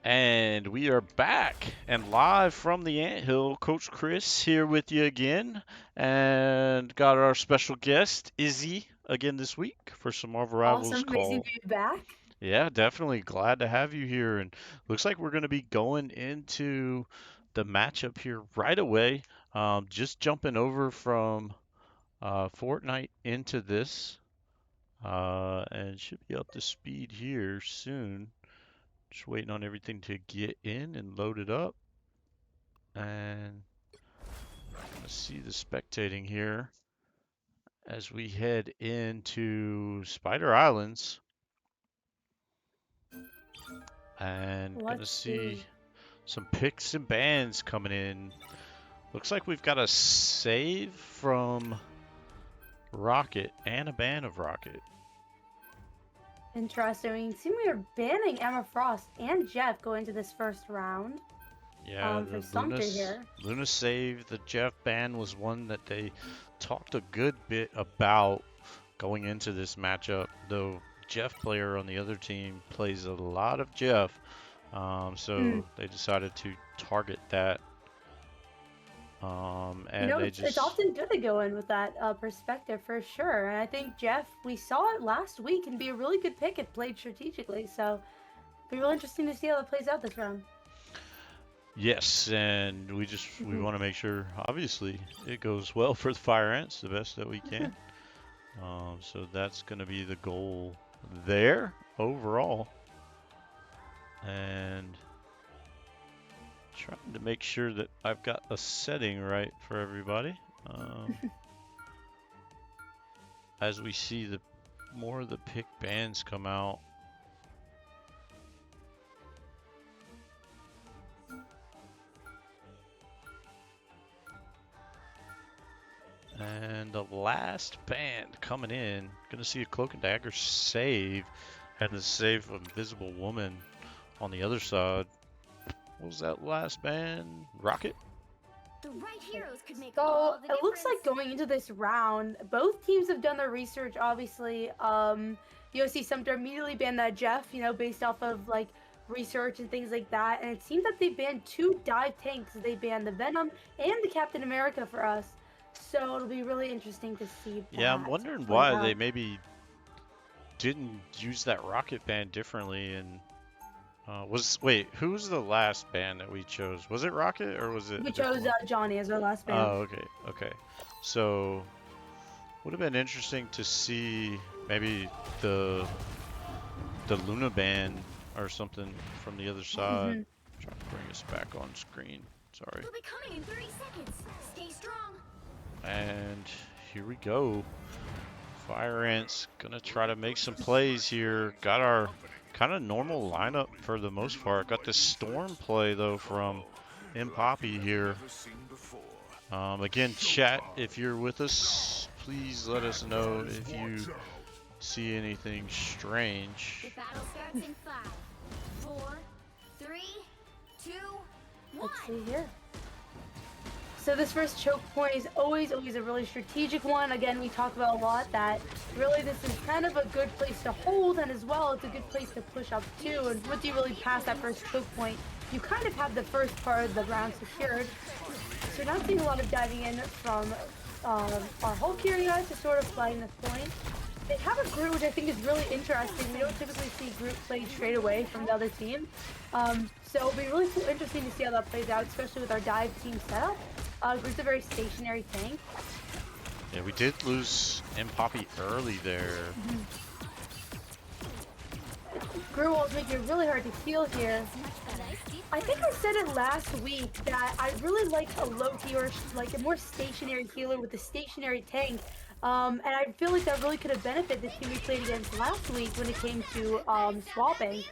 And we are back and live from the Anthill. Coach Chris here with you again, and got our special guest Izzy again this week for some Marvel Rivals Awesome, amazing call. to be back. Yeah, definitely glad to have you here. And looks like we're going to be going into the matchup here right away. Just jumping over from Fortnite into this, and should be up to speed here soon. Just waiting on everything to get in and load it up. And let's see the spectating here as we head into Spider Islands. And gonna Let's see see. some picks and bans coming in. Looks like we've got a save from Rocket and a ban of Rocket. Interesting. It seems we are banning Emma Frost and Jeff going to this first round. Yeah, For the Sumter here. Luna save, the Jeff ban was one that they talked a good bit about going into this matchup, though Jeff player on the other team plays a lot of Jeff, Mm. so they decided to target that, and they It's just, often good to go in with that perspective for sure. And I think Jeff, we saw it last week, can be a really good pick if played strategically. So it'll be really interesting to see how that plays out this round. yes, and we want to make sure, obviously, it goes well for the Fire Ants the best that we can. So that's going to be the goal there overall, and trying to make sure that I've got a setting right for everybody. As we see the more of the pick bands come out. And the last band coming in, gonna see a Cloak and Dagger save, and the save of Invisible Woman on the other side. What was that last band? Rocket? The right heroes could make So all the it looks like difference. going into this round, both teams have done their research. Obviously, USC Sumter immediately banned that Jeff, based off of like research and things like that. And it seems that they banned two dive tanks. They banned the Venom and the Captain America for us. So it'll be really interesting to see Yeah, I'm that wondering play why they out. maybe didn't use that rocket band differently. And wait, who's the last band that we chose? Was it Rocket or was it We a different chose one? Johnny as our last band. Oh, okay, okay. So would have been interesting to see maybe the Luna band or something from the other side. Hmm. Trying to bring us back on screen. Sorry. They'll be coming in 30 seconds. Stay strong. And here we go. Fire Ants gonna try to make some plays here. Got our kind of normal lineup for the most part. Got this storm play though from Poppy here. Again, chat, if you're with us, please let us know if you see anything strange. The battle starts in 5, 4, 3, 2, 1. Let's see here. So this first choke point is always a really strategic one. Again, we talk about a lot that really this is kind of a good place to hold, and as well, it's a good place to push up too. And once you really pass that first choke point, you kind of have the first part of the round secured. So we're not seeing a lot of diving in from our Hulk here, guys, to sort of playing this point. They have a Groot, which I think is really interesting. We don't typically see Groot played straight away from the other team. So it'll be really interesting to see how that plays out, especially with our dive team setup. Groot's a very stationary tank. Yeah, we did lose Poppy early there. Groot will make it really hard to heal here. I think I said it last week that I really like a Loki or like a more stationary healer with a stationary tank. And I feel like that really could have benefited the team we played against last week when it came to swapping.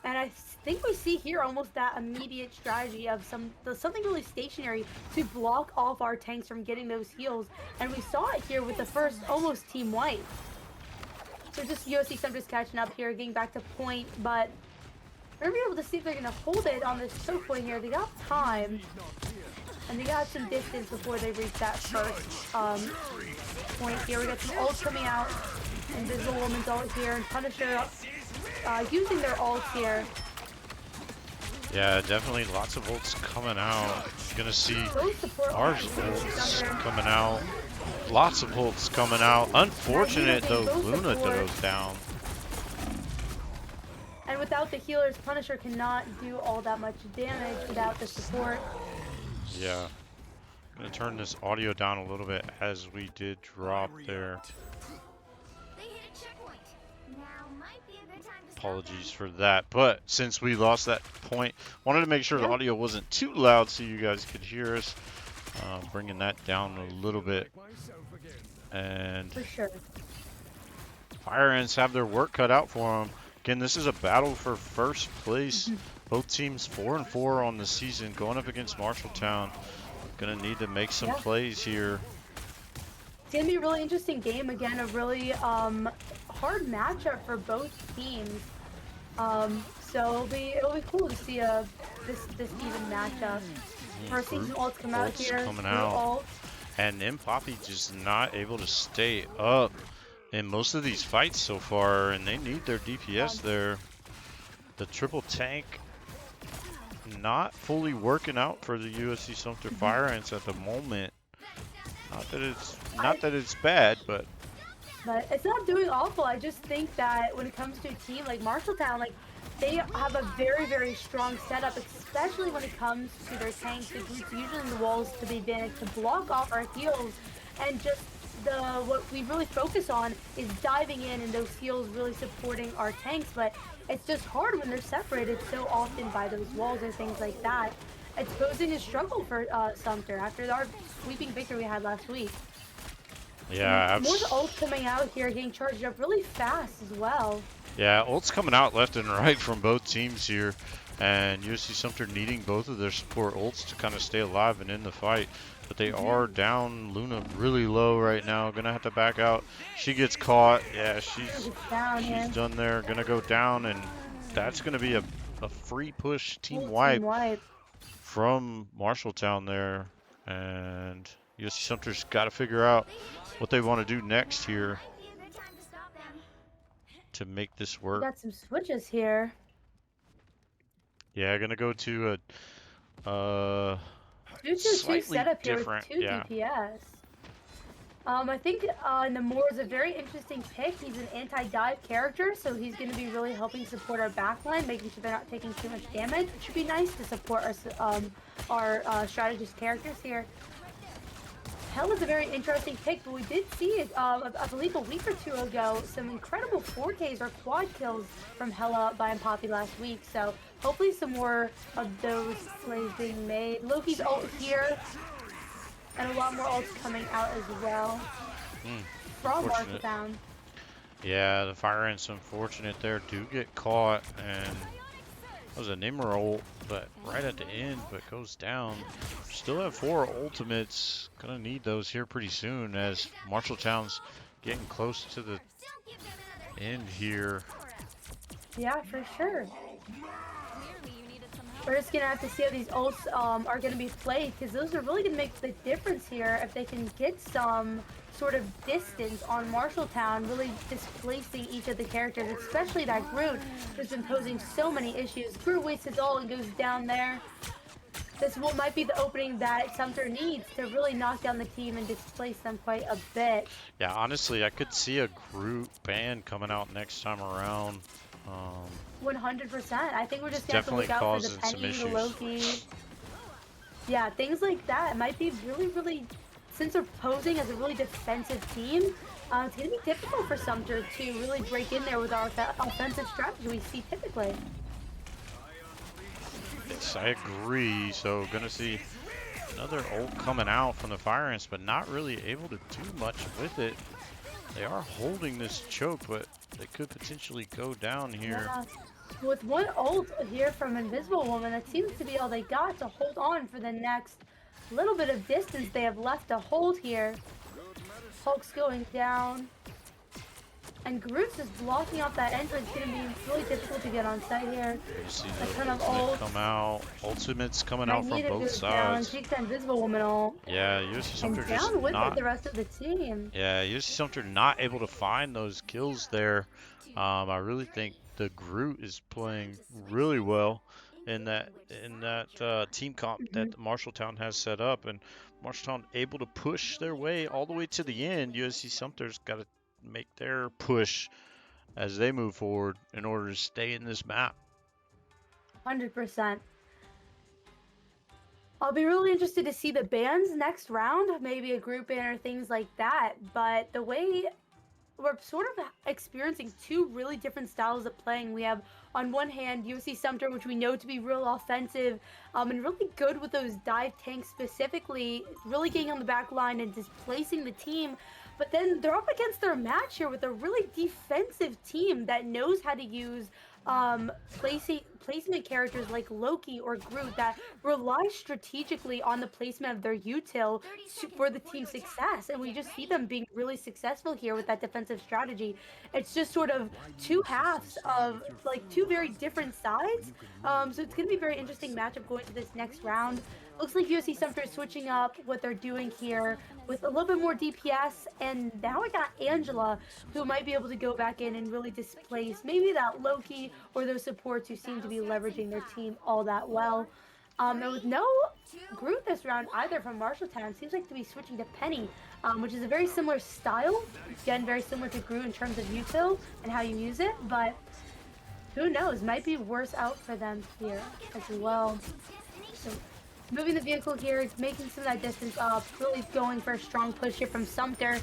And I think we see here almost that immediate strategy of something really stationary to block off our tanks from getting those heals. And we saw it here with the first almost team wipe. So just USC Sumter's catching up here, getting back to point, but we're gonna be able to see if they're gonna hold it on this choke point here. They got time, and they got some distance before they reach that first point here. We got some ults coming out, Invisible Woman's ult here, and Punisher using their ult here. Yeah, definitely lots of ults coming out. Gonna see Both support Mars ults from ults Sumter. coming out. Lots of ults coming out. Magneto Unfortunate getting though, both Luna support. goes down. And without the healers, Punisher cannot do all that much damage without the support. Yeah. Gonna turn this audio down a little bit as we did drop there. They hit a checkpoint. Now might be a good time to stop Apologies them. for that. But since we lost that point, wanted to make sure the Yeah, audio wasn't too loud so you guys could hear us. Bringing that down a little bit. And for sure. Fire Ants have their work cut out for them. Again, this is a battle for first place. Both teams 4-4 on the season, going up against Marshalltown. Gonna need to make some Yeah. plays here. It's gonna be a really interesting game. Again, a really hard matchup for both teams. So it'll be cool to see this even matchup. We're seeing some ults come out Ults here. coming Blue out. ult. And Poppy just not able to stay up in most of these fights so far, and they need their DPS there. The triple tank not fully working out for the USC Sumter Fire Ants at the moment. Not that it's bad, but It's not doing awful. I just think that when it comes to a team like Marshalltown, like they have a very, very strong setup, especially when it comes to their tanks. The group's using the walls to the advantage to block off our heals, and just what we really focus on is diving in and those heals really supporting our tanks. But it's just hard when they're separated so often by those walls or things like that. It's posing a struggle for Sumter after our sweeping victory we had last week. yeah, More ults coming out here, getting charged up really fast as well. yeah, ults coming out left and right from both teams here, and USC Sumter needing both of their support ults to kind of stay alive and in the fight. But they are down. Luna really low right now. Gonna have to back out. She gets caught. Yeah, she's Down here. done there. Gonna go down, and that's gonna be a free push team Full wipe team wipe. from Marshalltown there, and USC Sumter's got to figure out what they want to do next here Might be a good time to stop them. to make this We work. got some switches here. Yeah, gonna go to a 2-2-2 slightly setup here with different. 2 Yeah, DPS. I think Namor is a very interesting pick. He's an anti-dive character, so he's going to be really helping support our backline, making sure they're not taking too much damage, which should be nice to support our strategist characters here. Hell is a very interesting pick, but we did see, I believe a week or two ago, some incredible 4Ks or quad kills from Hella by Poppy last week. So hopefully some more of those plays being made. Loki's ult here, and a lot more ults coming out as well from unfortunate. Marshalltown. Yeah, the Fire Ants, unfortunate there, do get caught, and that was a Nimmer ult, but right at the end, but goes down. Still have 4 ultimates. Gonna need those here pretty soon as Marshalltown's getting close to the Don't give them another end here. Yeah, for sure. Clearly you needed some help. We're just gonna have to see how these ults are gonna be played, because those are really gonna make the difference here if they can get some sort of distance on Marshalltown, really displacing each of the characters, especially that Groot, who's been posing so many issues. Groot wastes his ult and goes down there. This might be the opening that Sumter needs to really knock down the team and displace them quite a bit. Yeah, honestly, I could see a Groot ban coming out next time around. 100%. I think we're just It's gonna have to look definitely out for the causing some Penny, the issues. Loki. Yeah, things like that might be really, really, since they're posing as a really defensive team, it's going to be difficult for Sumter to really break in there with our offensive strategy we see typically. Yes, I agree. So gonna see another ult coming out from the Fire Ants, but not really able to do much with it. They are holding this choke, but they could potentially go down here. Yeah. With one ult here from Invisible Woman, that seems to be all they got to hold on for the next little bit of distance they have left to hold here. Hulk's going down. And Groot's just blocking off that entrance. It's going to be really difficult to get on site here. You see A the ton of ultimate ults. come out. Ultimates coming out from Magneto both goes down, sides. takes that Invisible Woman ult. Yeah, USC And Sumter just down with it not. the rest of the team. Yeah, USC Sumter not able to find those kills there. I really think the Groot is playing really well in that team comp Hmm. that Marshalltown has set up, and Marshalltown able to push their way all the way to the end. USC Sumter's got to make their push as they move forward in order to stay in this map. 100%. I'll be really interested to see the bands next round, maybe a group band or things like that. But the way we're sort of experiencing two really different styles of playing. We have, on one hand, USC Sumter, which we know to be real offensive and really good with those dive tanks specifically, really getting on the back line and displacing the team. But then they're up against their match here with a really defensive team that knows how to use placement characters like Loki or Groot that rely strategically on the placement of their util for the team's success. And we just see them being really successful here with that defensive strategy. It's just sort of two halves of like two very different sides. So it's going to be a very interesting matchup going to this next round. Looks like USC Sumter is switching up what they're doing here with a little bit more DPS, and now we got Angela, who might be able to go back in and really displace maybe that Loki or those supports who seem to be leveraging their team all that well. And with no Groot this round either from Marshalltown, seems like to be switching to Penny, which is a very similar style. Again, very similar to Groot in terms of util and how you use it, but who knows? Might be worse out for them here as well. So, moving the vehicle here, making some of that distance up, really going for a strong push here from Sumter.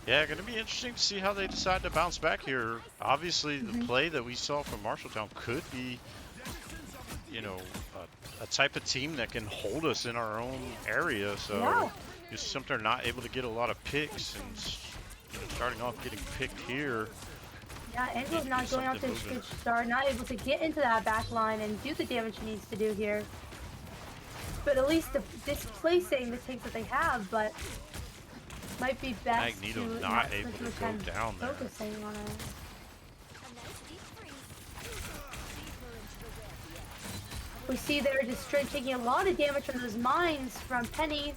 Yeah, going to be interesting to see how they decide to bounce back here. Obviously, the play that we saw from Marshalltown could be, a type of team that can hold us in our own area. So, Yeah. just Sumter not able to get a lot of picks, and starting off getting picked here. Yeah, Angela's not going out to a good start, not able to get into that back line and do the damage she needs to do here. But at least displacing the tanks that they have, but might be best Magneto to not able to go spend down there. focusing on it. We see they're just taking a lot of damage from those mines from Penny.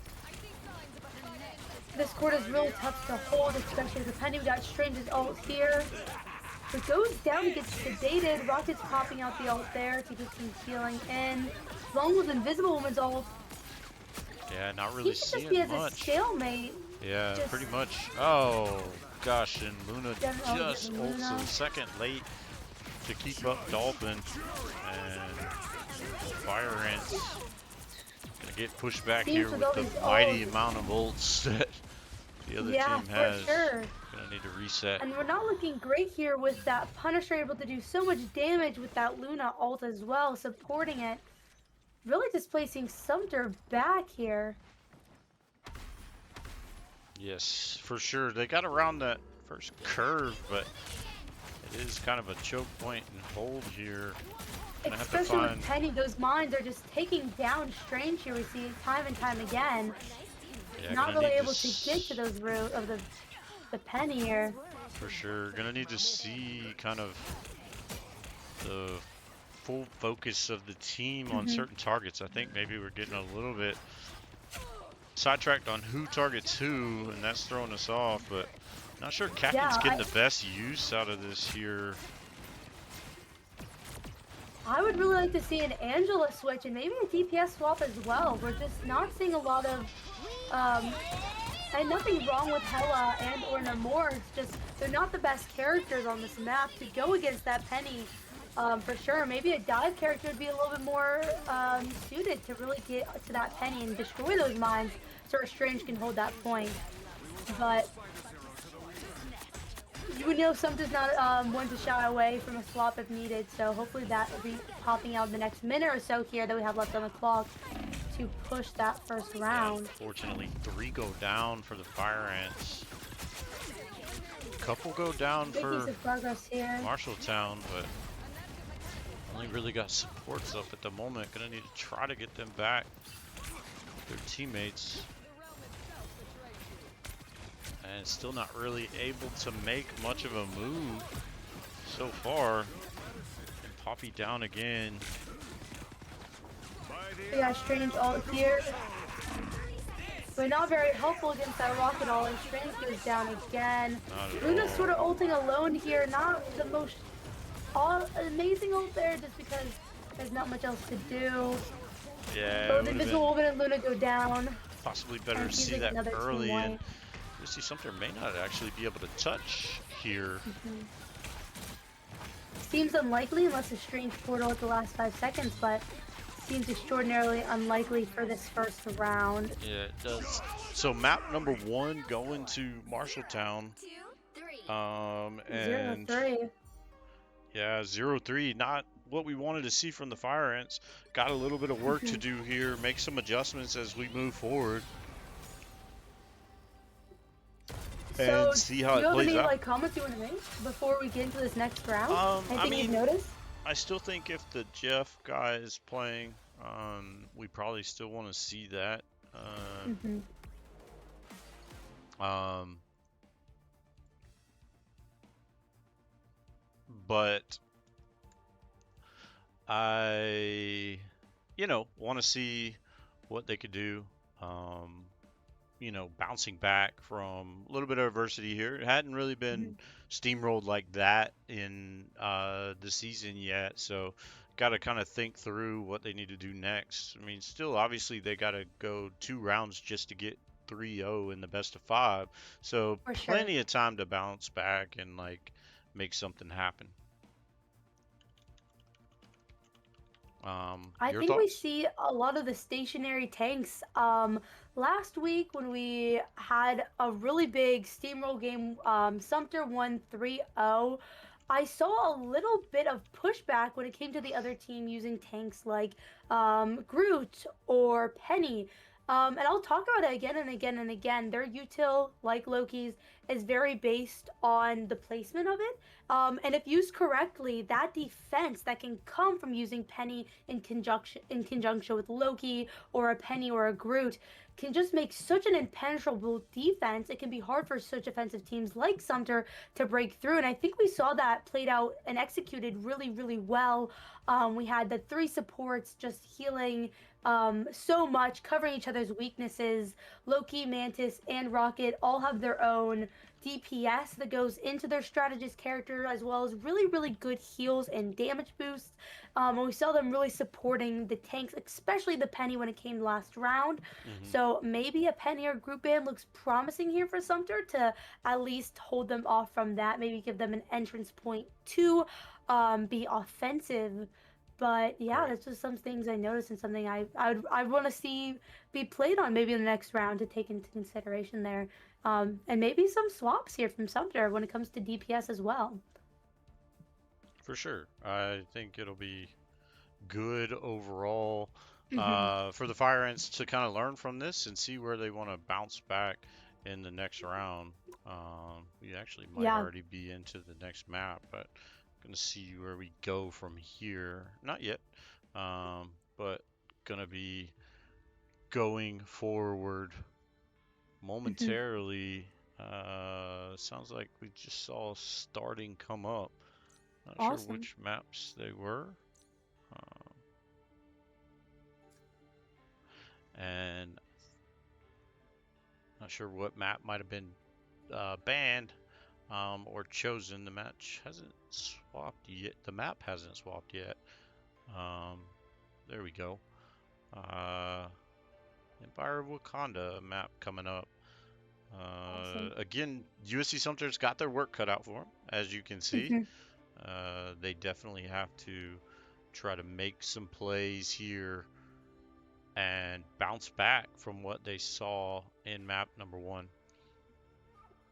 This court is really tough to hold, especially with Penny. We got Strange's ult here. It goes down, it gets sedated. Rocket's popping out the ult there to get some healing in. Along with Invisible Woman's ult. Yeah, not really He should just seeing be as much. a stalemate. Yeah, just pretty much. Oh, gosh, and Luna just Luna. ults a second late to keep up Dolphin. And Fire Ant's gonna get pushed back here with the mighty amount of ults that the other team has. For sure. Gonna need to reset. And we're not looking great here with that Punisher able to do so much damage with that Luna ult as well, supporting it. Really displacing Sumter back here. Yes, for sure. They got around that first curve, but it is kind of a choke point and hold here. Gonna have to Especially find... with Penny, those mines are just taking down Strange here. We see time and time again. Yeah, Not really able to get to those root of the Penny here. For sure. Gonna need to see kind of the full focus of the team on certain targets. I think maybe we're getting a little bit sidetracked on who targets who, and that's throwing us off, but not sure Kakin's getting the best use out of this here. I would really like to see an Angela switch and maybe a DPS swap as well. We're just not seeing a lot of, and nothing wrong with Hela and or Namor. It's just they're not the best characters on this map to go against that Penny. For sure, maybe a dive character would be a little bit more suited to really get to that Penny and destroy those mines so Strange can hold that point. But you would know Sumter's not one to shy away from a swap if needed, so hopefully that will be popping out in the next minute or so here that we have left on the clock to push that first round. Yeah, unfortunately, 3 go down for the Fire Ants. A couple go down for Marshalltown, but only really got supports up at the moment. Gonna need to try to get them back with their teammates. And still not really able to make much of a move so far. And Poppy down again. We got Strange ult here. But not very helpful against that rocket ult, and Strange goes down again. Luna's sort of ulting alone here, not the most amazing ult there just because there's not much else to do. Yeah, it Both would have been Invisible Woman and Luna go down, possibly better and to it seems see like that another team early, and wipe. USC Sumter may not actually be able to touch here. Seems unlikely unless a strange portal at the last 5 seconds, but seems extraordinarily unlikely for this first round. Yeah, it does. So map number 1 going to Marshalltown. 2, 3. Zero And three. yeah, 0-3, not what we wanted to see from the Fire Ants. Got a little bit of work to do here, make some adjustments as we move forward So, and see how do you it have plays any out. like comments you want to make before we get into this next round? I Anything you've mean, noticed? I still think if the Jeff guy is playing, we probably still want to see that. Mm-hmm. Um, but I, want to see what they could do. Um, bouncing back from a little bit of adversity here. It hadn't really been steamrolled like that in the season yet, so got to kind of think through what they need to do next. I mean, still, obviously, they got to go 2 rounds just to get 3-0 in the best of 5, so For sure. plenty of time to bounce back and like make something happen. I Your think we thoughts? see a lot of the stationary tanks. Last week when we had a really big steamroll game, Sumter won 3-0. I saw a little bit of pushback when it came to the other team using tanks like Groot or Penny. And I'll talk about it again and again and again. Their util, like Loki's, is very based on the placement of it. And if used correctly, that defense that can come from using Penny in conjunction with Loki or a Penny or a Groot can just make such an impenetrable defense. It can be hard for such offensive teams like Sumter to break through. And I think we saw that played out and executed really, really well. We had the 3 supports just healing so much, covering each other's weaknesses. Loki, Mantis, and Rocket all have their own DPS that goes into their strategist character, as well as really, really good heals and damage boosts. And we saw them really supporting the tanks, especially the Penny when it came last round. Hmm. So maybe a Penny or group band looks promising here for Sumter to at least hold them off from that. Maybe give them an entrance point to be offensive. But yeah, Right. that's just some things I noticed and something I want to see be played on maybe in the next round to take into consideration there. And maybe some swaps here from Sumter when it comes to DPS as well. For sure. I think it'll be good overall Hmm. for the Fire Ants to kind of learn from this and see where they want to bounce back in the next round. We actually might Yeah. already be into the next map, but gonna see where we go from here. Not yet, but gonna be going forward Hmm. momentarily. Sounds like we just saw starting come up. Not sure Awesome. which maps they were. Uh, and not sure what map might have been banned or chosen. The match hasn't swapped yet. The map hasn't swapped yet. Um, there we go. Uh, Empire of Wakanda map coming up. Awesome. Again, USC Sumter's got their work cut out for them, as you can see. Hmm. They definitely have to try to make some plays here and bounce back from what they saw in map number 1.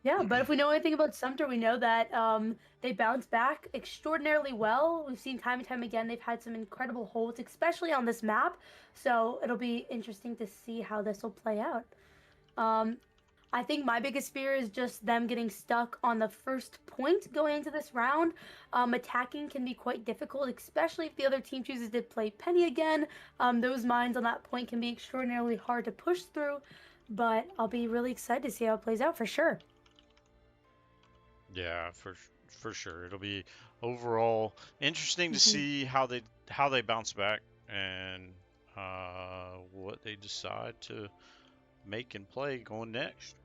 Yeah, but if we know anything about Sumter, we know that they bounce back extraordinarily well. We've seen time and time again they've had some incredible holds, especially on this map. So it'll be interesting to see how this will play out. Um, I think my biggest fear is just them getting stuck on the first point going into this round. Attacking can be quite difficult, especially if the other team chooses to play Penny again. Those mines on that point can be extraordinarily hard to push through, but I'll be really excited to see how it plays out for sure. Yeah, for sure. It'll be overall interesting to Hmm. see how they bounce back and what they decide to make and play going next.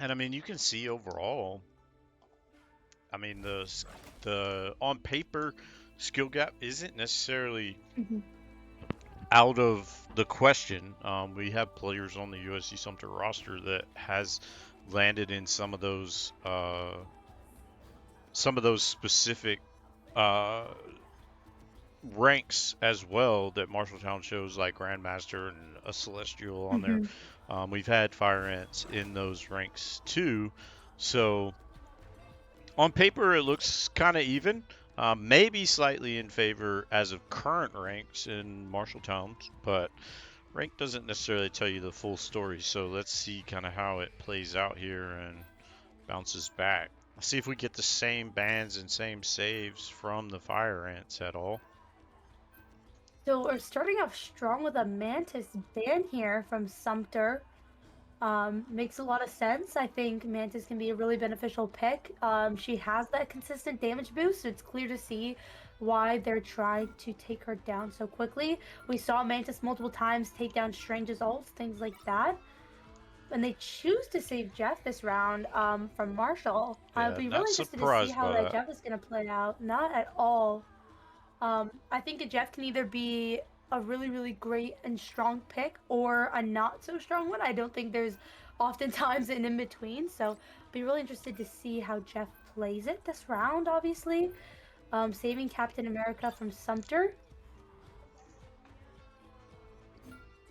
And I mean, you can see overall, I mean, the on paper skill gap isn't necessarily Mhm. out of the question. We have players on the USC Sumter roster that has landed in some of those specific uh, ranks as well that Marshalltown shows, like Grandmaster and a Celestial on there. Mhm. We've had Fire Ants in those ranks too. So on paper, it looks kind of even. Maybe slightly in favor as of current ranks in Marshalltown, but rank doesn't necessarily tell you the full story. So let's see kind of how it plays out here and bounces back. Let's see if we get the same bans and same saves from the Fire Ants at all. So we're starting off strong with a Mantis ban here from Sumter. Makes a lot of sense. I think Mantis can be a really beneficial pick. She has that consistent damage boost, so it's clear to see why they're trying to take her down so quickly. We saw Mantis multiple times take down Strange's ults, things like that. And they choose to save Jeff this round from Marshall. I'll Yeah, be not really interested to see surprised how by that that. Jeff is going to play out. Not at all. I think a Jeff can either be a really, really great and strong pick or a not so strong one. I don't think there's oftentimes an in between. So I'll be really interested to see how Jeff plays it this round, obviously. Saving Captain America from Sumter.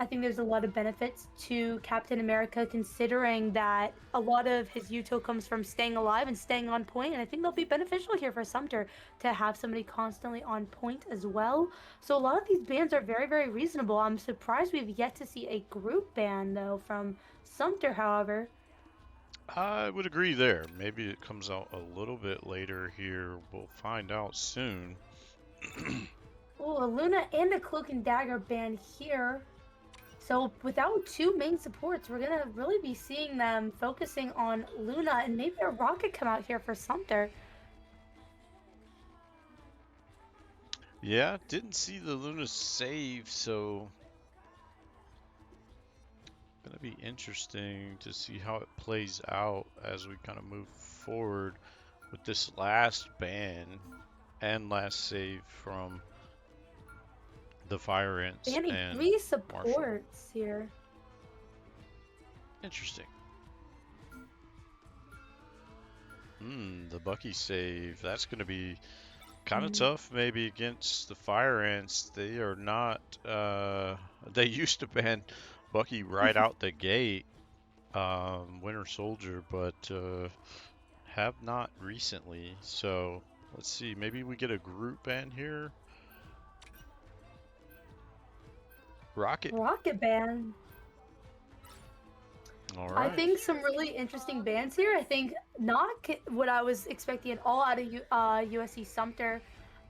I think there's a lot of benefits to Captain America considering that a lot of his util comes from staying alive and staying on point, and I think they'll be beneficial here for Sumter to have somebody constantly on point as well. So a lot of these bans are very, very reasonable. I'm surprised we've yet to see a group ban though from Sumter, however. I would agree there. Maybe it comes out a little bit later here. We'll find out soon. Oh, a Luna and a Cloak and Dagger ban here. So without two main supports, we're gonna really be seeing them focusing on Luna and maybe a rocket come out here for Sumter. Yeah, didn't see the Luna save, so gonna be interesting to see how it plays out as we kind of move forward with this last ban and last save from the Fire Ants Banning and three Marshall. supports here. Interesting. The Bucky save. That's going to be kind of Mm. tough maybe against the Fire Ants. They are not, they used to ban Bucky right out the gate, Winter Soldier, but have not recently. So let's see, maybe we get a group ban here. Rocket. Rocket ban. All I right. think some really interesting bans here. I think not what I was expecting at all out of USC Sumter.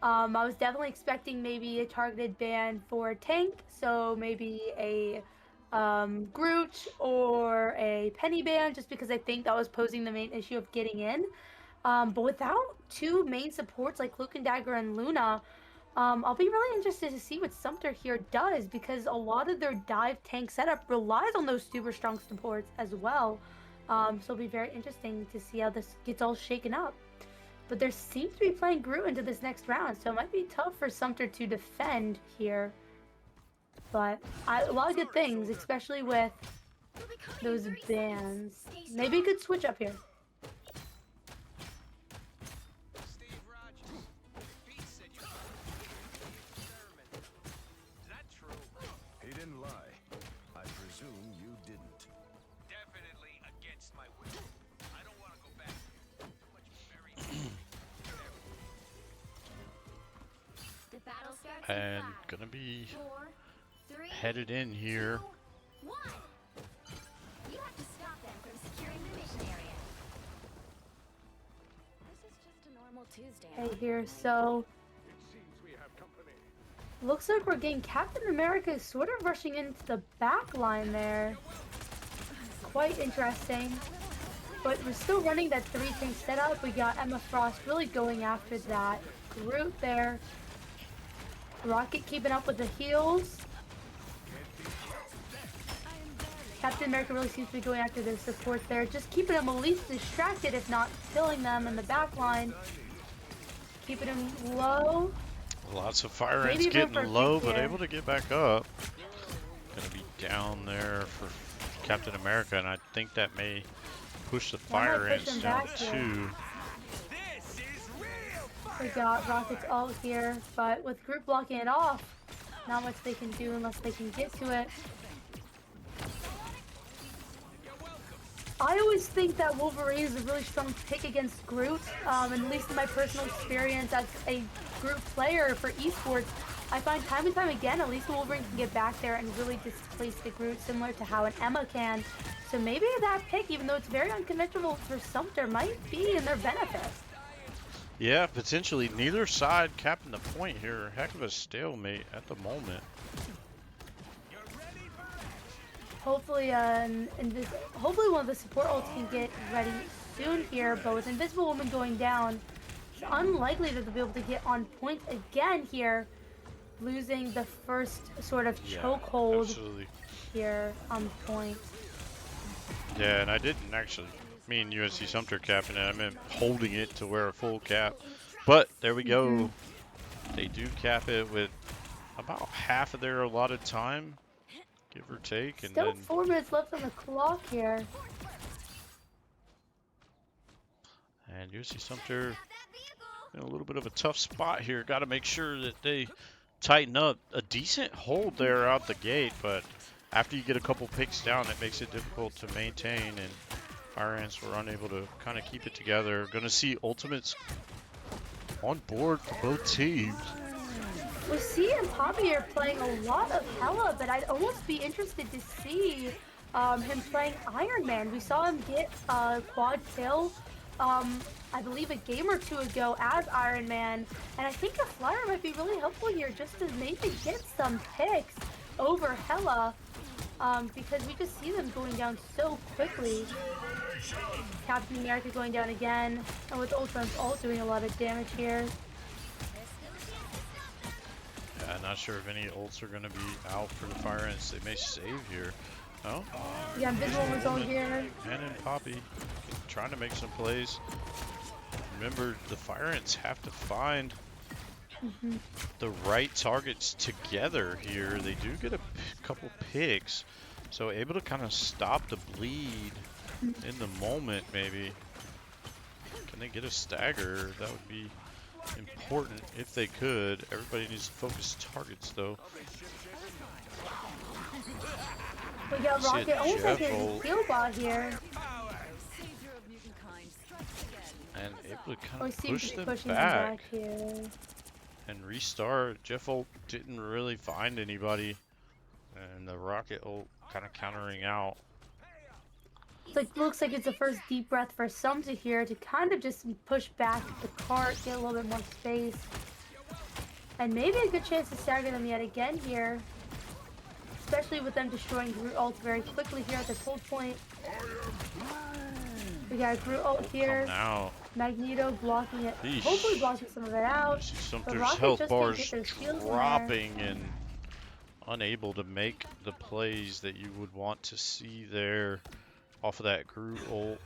I was definitely expecting maybe a targeted ban for tank, so maybe a Groot or a Penny ban, just because I think that was posing the main issue of getting in. But without two main supports like Cloak and Dagger and Luna, I'll be really interested to see what Sumter here does because a lot of their dive tank setup relies on those super strong supports as well. So it'll be very interesting to see how this gets all shaken up. But there seems to be playing Groot into this next round, so it might be tough for Sumter to defend here. But a lot of good things, especially with those bans. Maybe a good switch up here. Steve Rogers. Pete said you experiment. Is that true? He didn't lie. I presume you didn't. Definitely against my will. I don't want to go back. Too much very. The battle starts And in 5, gonna be 4, 3, headed in here. 2, 1. You have to stop them from securing the mission area. This is just a normal Tuesday. Hey here, so It seems we have company. looks like we're getting Captain America sort of rushing into the back line there. Quite interesting. But we're still running that 3-tank setup. We got Emma Frost really going after that Groot there. Rocket keeping up with the heals. Captain America really seems to be going after their support there, just keeping them at least distracted, if not killing them in the back line. Keeping them low. Lots of fire ants Maybe going getting for a pick low, but here. able to get back up. Gonna be down there for Captain America, and I think that may push the That might fire push ants him down back here. too. This is real We fire. got Rocket's ult here, but with group blocking it off, not much they can do unless they can get to it. I always think that Wolverine is a really strong pick against Groot, and at least in my personal experience as a Groot player for esports, I find time and time again, at least Wolverine can get back there and really displace the Groot, similar to how an Emma can. So maybe that pick, even though it's very unconventional for Sumter, might be in their benefit. Yeah, potentially. Neither side capping the point here. Heck of a stalemate at the moment. Hopefully, hopefully one of the support ults can get ready soon here, but with Invisible Woman going down, it's unlikely that they'll be able to get on point again here, losing the first sort of Yeah, chokehold absolutely. here on point. Yeah, and I didn't actually mean USC Sumter capping it. I meant holding it to wear a full cap. But there we go. They do cap it with about half of their allotted time, give or take, and Still then 4 minutes left on the clock here. and USC Sumter in a little bit of a tough spot here. Got to make sure that they tighten up. A decent hold there out the gate, but after you get a couple picks down, it makes it difficult to maintain, and Fire Ants were unable to kind of keep it together. Gonna see ultimates on board for both teams. Well, C and Poppy are playing a lot of Hella, but I'd almost be interested to see him playing Iron Man. We saw him get a quad kill, I believe a game or two ago as Iron Man, and I think a flyer might be really helpful here just to maybe get some picks over Hella, because we just see them going down so quickly. Captain America going down again, and with Ultron's ult doing a lot of damage here. Yeah, not sure if any ults are gonna be out for the Fire Ants. They may save here. Oh, Yeah, Invisible Woman's ult here. and then Poppy trying to make some plays. Remember, the Fire Ants have to find the right targets together here. They do get a couple picks, so able to kind of stop the bleed in the moment, maybe. Can they get a stagger? That would be important if they could. Everybody needs to focus targets, though. We got See a Rocket almost like Jeff a ult. heal bot here. And able to kind We of seem push to be them pushing back him back here. and restart. Jeff ult didn't really find anybody, and the Rocket ult kind of countering out. It's like, looks like it's the first deep breath for Sumter here to kind of just push back the cart, get a little bit more space. And maybe a good chance to stagger them yet again here. Especially with them destroying Groot ult very quickly here at this hold point. We got Groot ult here. Now, Magneto blocking it. Yeesh. Hopefully blocking some of it out. Sumter's Rocket health just can't bars get those shields in there. dropping and unable to make the plays that you would want to see there off of that Groot ult.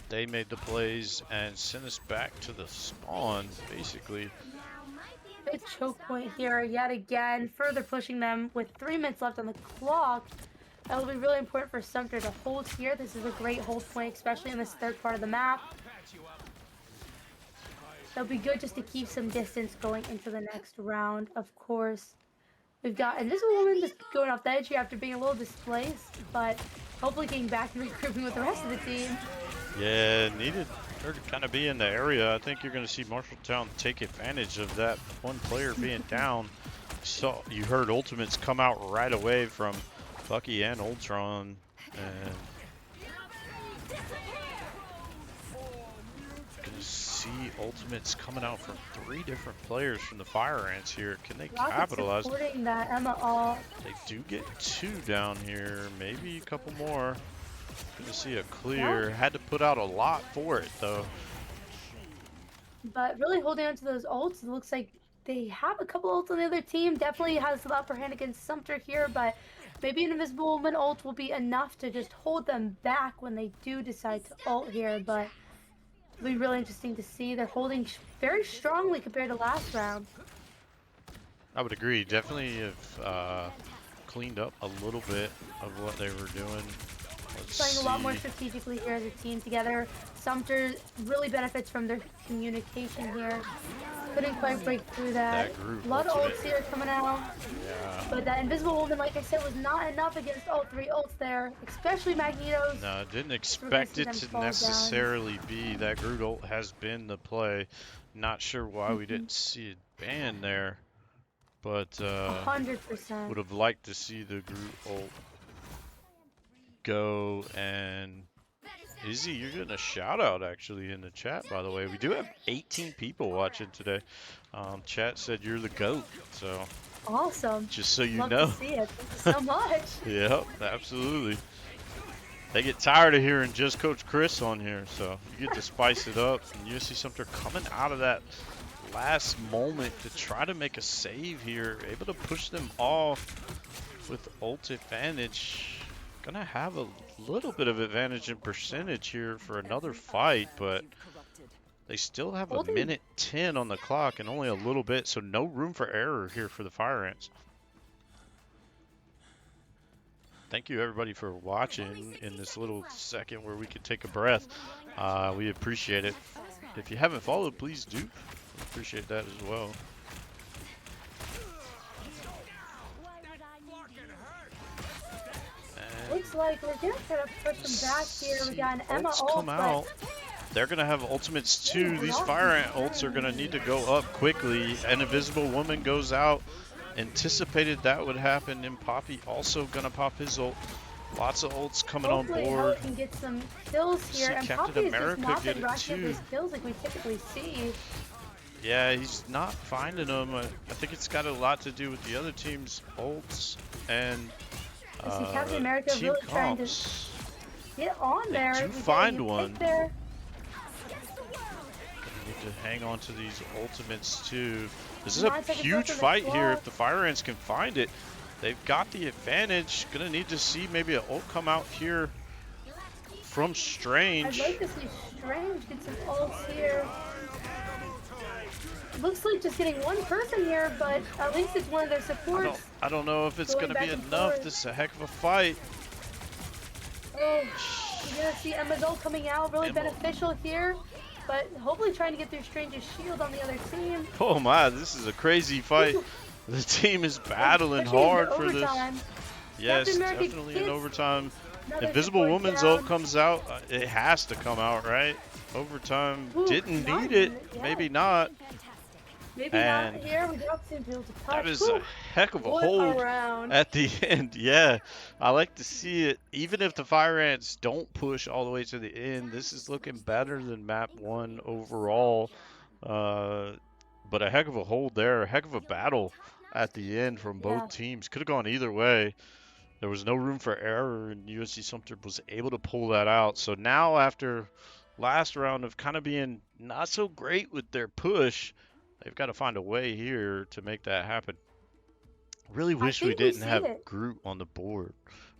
They made the plays and sent us back to the spawn, basically. Good choke point here yet again, further pushing them with 3 minutes left on the clock. That'll be really important for Sumter to hold here. This is a great hold point, especially in this third part of the map. That'll be good just to keep some distance going into the next round, of course. We've got Invisible Woman just going off the edge here after being a little displaced, but hopefully getting back and regrouping with the rest of the team. Yeah, needed her to kind of be in the area. I think you're going to see Marshalltown take advantage of that one player being down. So you heard ultimates come out right away from Bucky and Ultron, and gonna see ultimates coming out from 3 different players from the Fire Ants here. Can they Rocket capitalize? supporting that Emma ult. They do get 2 down here, maybe a couple more. Good to see a clear. Yeah. Had to put out a lot for it though. But really holding on to those ults, it looks like they have a couple ults on the other team. Definitely has the upper hand against Sumter here, but Maybe an Invisible Woman ult will be enough to just hold them back when they do decide to ult here, but it'll be really interesting to see. They're holding very strongly compared to last round. I would agree. Definitely have cleaned up a little bit of what they were doing. Let's Playing a lot more see. strategically here as a team together. Sumter really benefits from their communication here. Couldn't quite break through that. That group A lot of ultimate. ults here coming out. Yeah. But that Invisible Woman, like I said, was not enough against all three ults there. Especially Magneto's. No, I didn't We're gonna expect see it them to fall down. necessarily be. That Groot ult has been the play. Not sure why we didn't see it banned there, but 100%. would have liked to see the Groot ult go. And Izzy, you're getting a shout out actually in the chat, by the way. We do have 18 people watching today. Chat said you're the GOAT, so Awesome. just so you Love know. to see it. Thank you so much. Yep, absolutely. They get tired of hearing just Coach Chris on here, so you get to spice it up. And USC Sumter coming out of that last moment to try to make a save here, able to push them off with ult advantage. Gonna have a little bit of advantage in percentage here for another fight, but they still have a minute 10 on the clock and only a little bit, so no room for error here for the Fire Ants. Thank you everybody for watching in this little second where we could take a breath. We appreciate it. If you haven't followed, please do. We appreciate that as well. And Looks like we're gonna try to push them back here. We got an Emma ults ult, come out. They're gonna have ultimates too. These Fire Ant ults are gonna need to go up quickly. An Invisible Woman goes out. Anticipated that would happen, and Poppy also gonna pop his ult. Lots of ults coming on hopefully board. Hella can get some kills here, See and Captain Poppy has America just not get been it racking up too. his kills like we typically see. Yeah, he's not finding them. I think it's got a lot to do with the other team's ults and You see Captain America team really trying to comps. get on They there. do We get a find new pick one. there. Need to hang on to these ultimates too. This is a 9 seconds huge left on the fight here. clock. If the Fire Ants can find it, they've got the advantage. Gonna need to see maybe an ult come out here from I'd Strange. like to see Strange get some ults here. Looks like just getting one person here, but at least it's one of their supports. I don't know if it's Going gonna be back and enough. forth. This is a heck of a fight. Oh, you're gonna see Emma's ult coming out, really Emma. beneficial here. But hopefully trying to get through Strange's shield on the other team. Oh my, this is a crazy fight. The team is battling Especially in hard the for this. overtime. Yes, Captain America definitely in gets overtime. another Invisible support Woman's down. ult comes out. It has to come out, right? Overtime Ooh, didn't not need it. even- yeah. Maybe not. Maybe And not here. We don't seem to be able to touch. That is Whew, a heck of a what hold a round. at the end. Yeah, I like to see it. Even if the Fire Ants don't push all the way to the end, this is looking better than map 1 overall. But a heck of a hold there. A heck of a battle at the end from both Yeah. teams. Could have gone either way. There was no room for error, and USC Sumter was able to pull that out. So now, after last round of kind of being not so great with their push, they've got to find a way here to make that happen. Really wish we think we didn't see have it. Groot on the board,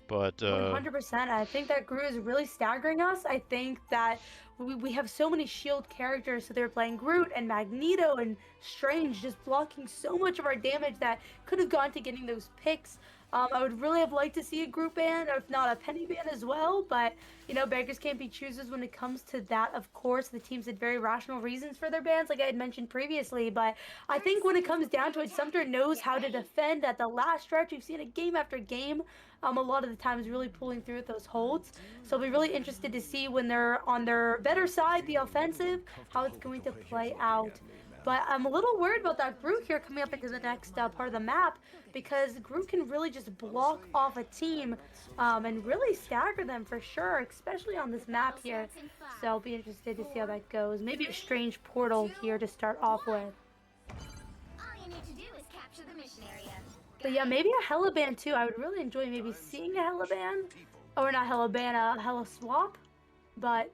but 100%. I think that Gru is really staggering us. I think that we have so many shield characters, so they're playing Groot and Magneto and Strange, just blocking so much of our damage that could have gone to getting those picks. I would really have liked to see a group ban, or if not a penny ban as well, but you know, beggars can't be choosers when it comes to that. Of course, the teams had very rational reasons for their bans, like I had mentioned previously, but I think when it comes down to it, Sumter knows how to defend at the last stretch. We've seen it game after game. A lot of the times really pulling through with those holds. So I'll be really interested to see when they're on their better side, the offensive, how it's going to play out. But I'm a little worried about that Groot here coming up into the next part of the map, because Groot can really just block off a team and really stagger them for sure, especially on this map here. So I'll be interested to see how that goes. Maybe a strange portal here to start off with. All you need to do is capture the mission area. But yeah, maybe a Hella ban too. I would really enjoy maybe seeing a Hella ban. Or not Hella ban, a Hella swap. But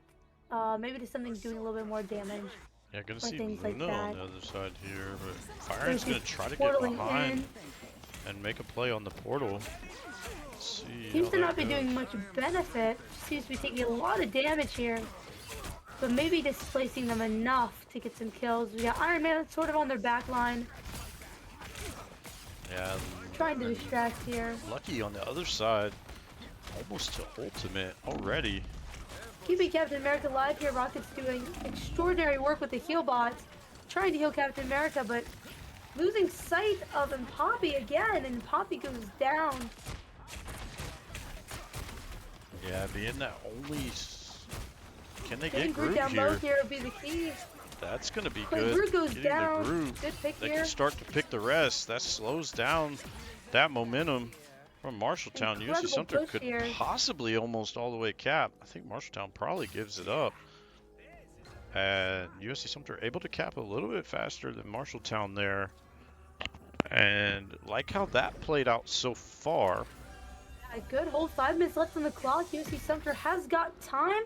maybe just something doing a little bit more damage. yeah, gonna or see things like Luna on that. the other side here, but Fire There's Ant's gonna this try to get portaling behind in. and make a play on the portal. Let's see Seems how to not that be goes. doing much benefit. Seems to be taking a lot of damage here. But maybe displacing them enough to get some kills. We got Iron Man sort of on their back line, Yeah, trying to and distract here. Lucky on the other side, almost to ultimate already. Keeping Captain America alive here. Rocket's doing extraordinary work with the heal bots, trying to heal Captain America, but losing sight of Poppy again, and Poppy goes down. Yeah, being that only. Can they Getting get Groot Groot down low here? here would be the key. That's gonna be But good. Groot goes Getting down. the Groot, Good pick they here. can start to pick the rest. That slows down that momentum from Marshalltown. USC Incredible Sumter push could here. possibly almost all the way cap. I think Marshalltown probably gives it up. And USC Sumter able to cap a little bit faster than Marshalltown there. And like how that played out so far. A good hold. 5 minutes left on the clock. USC Sumter has got time.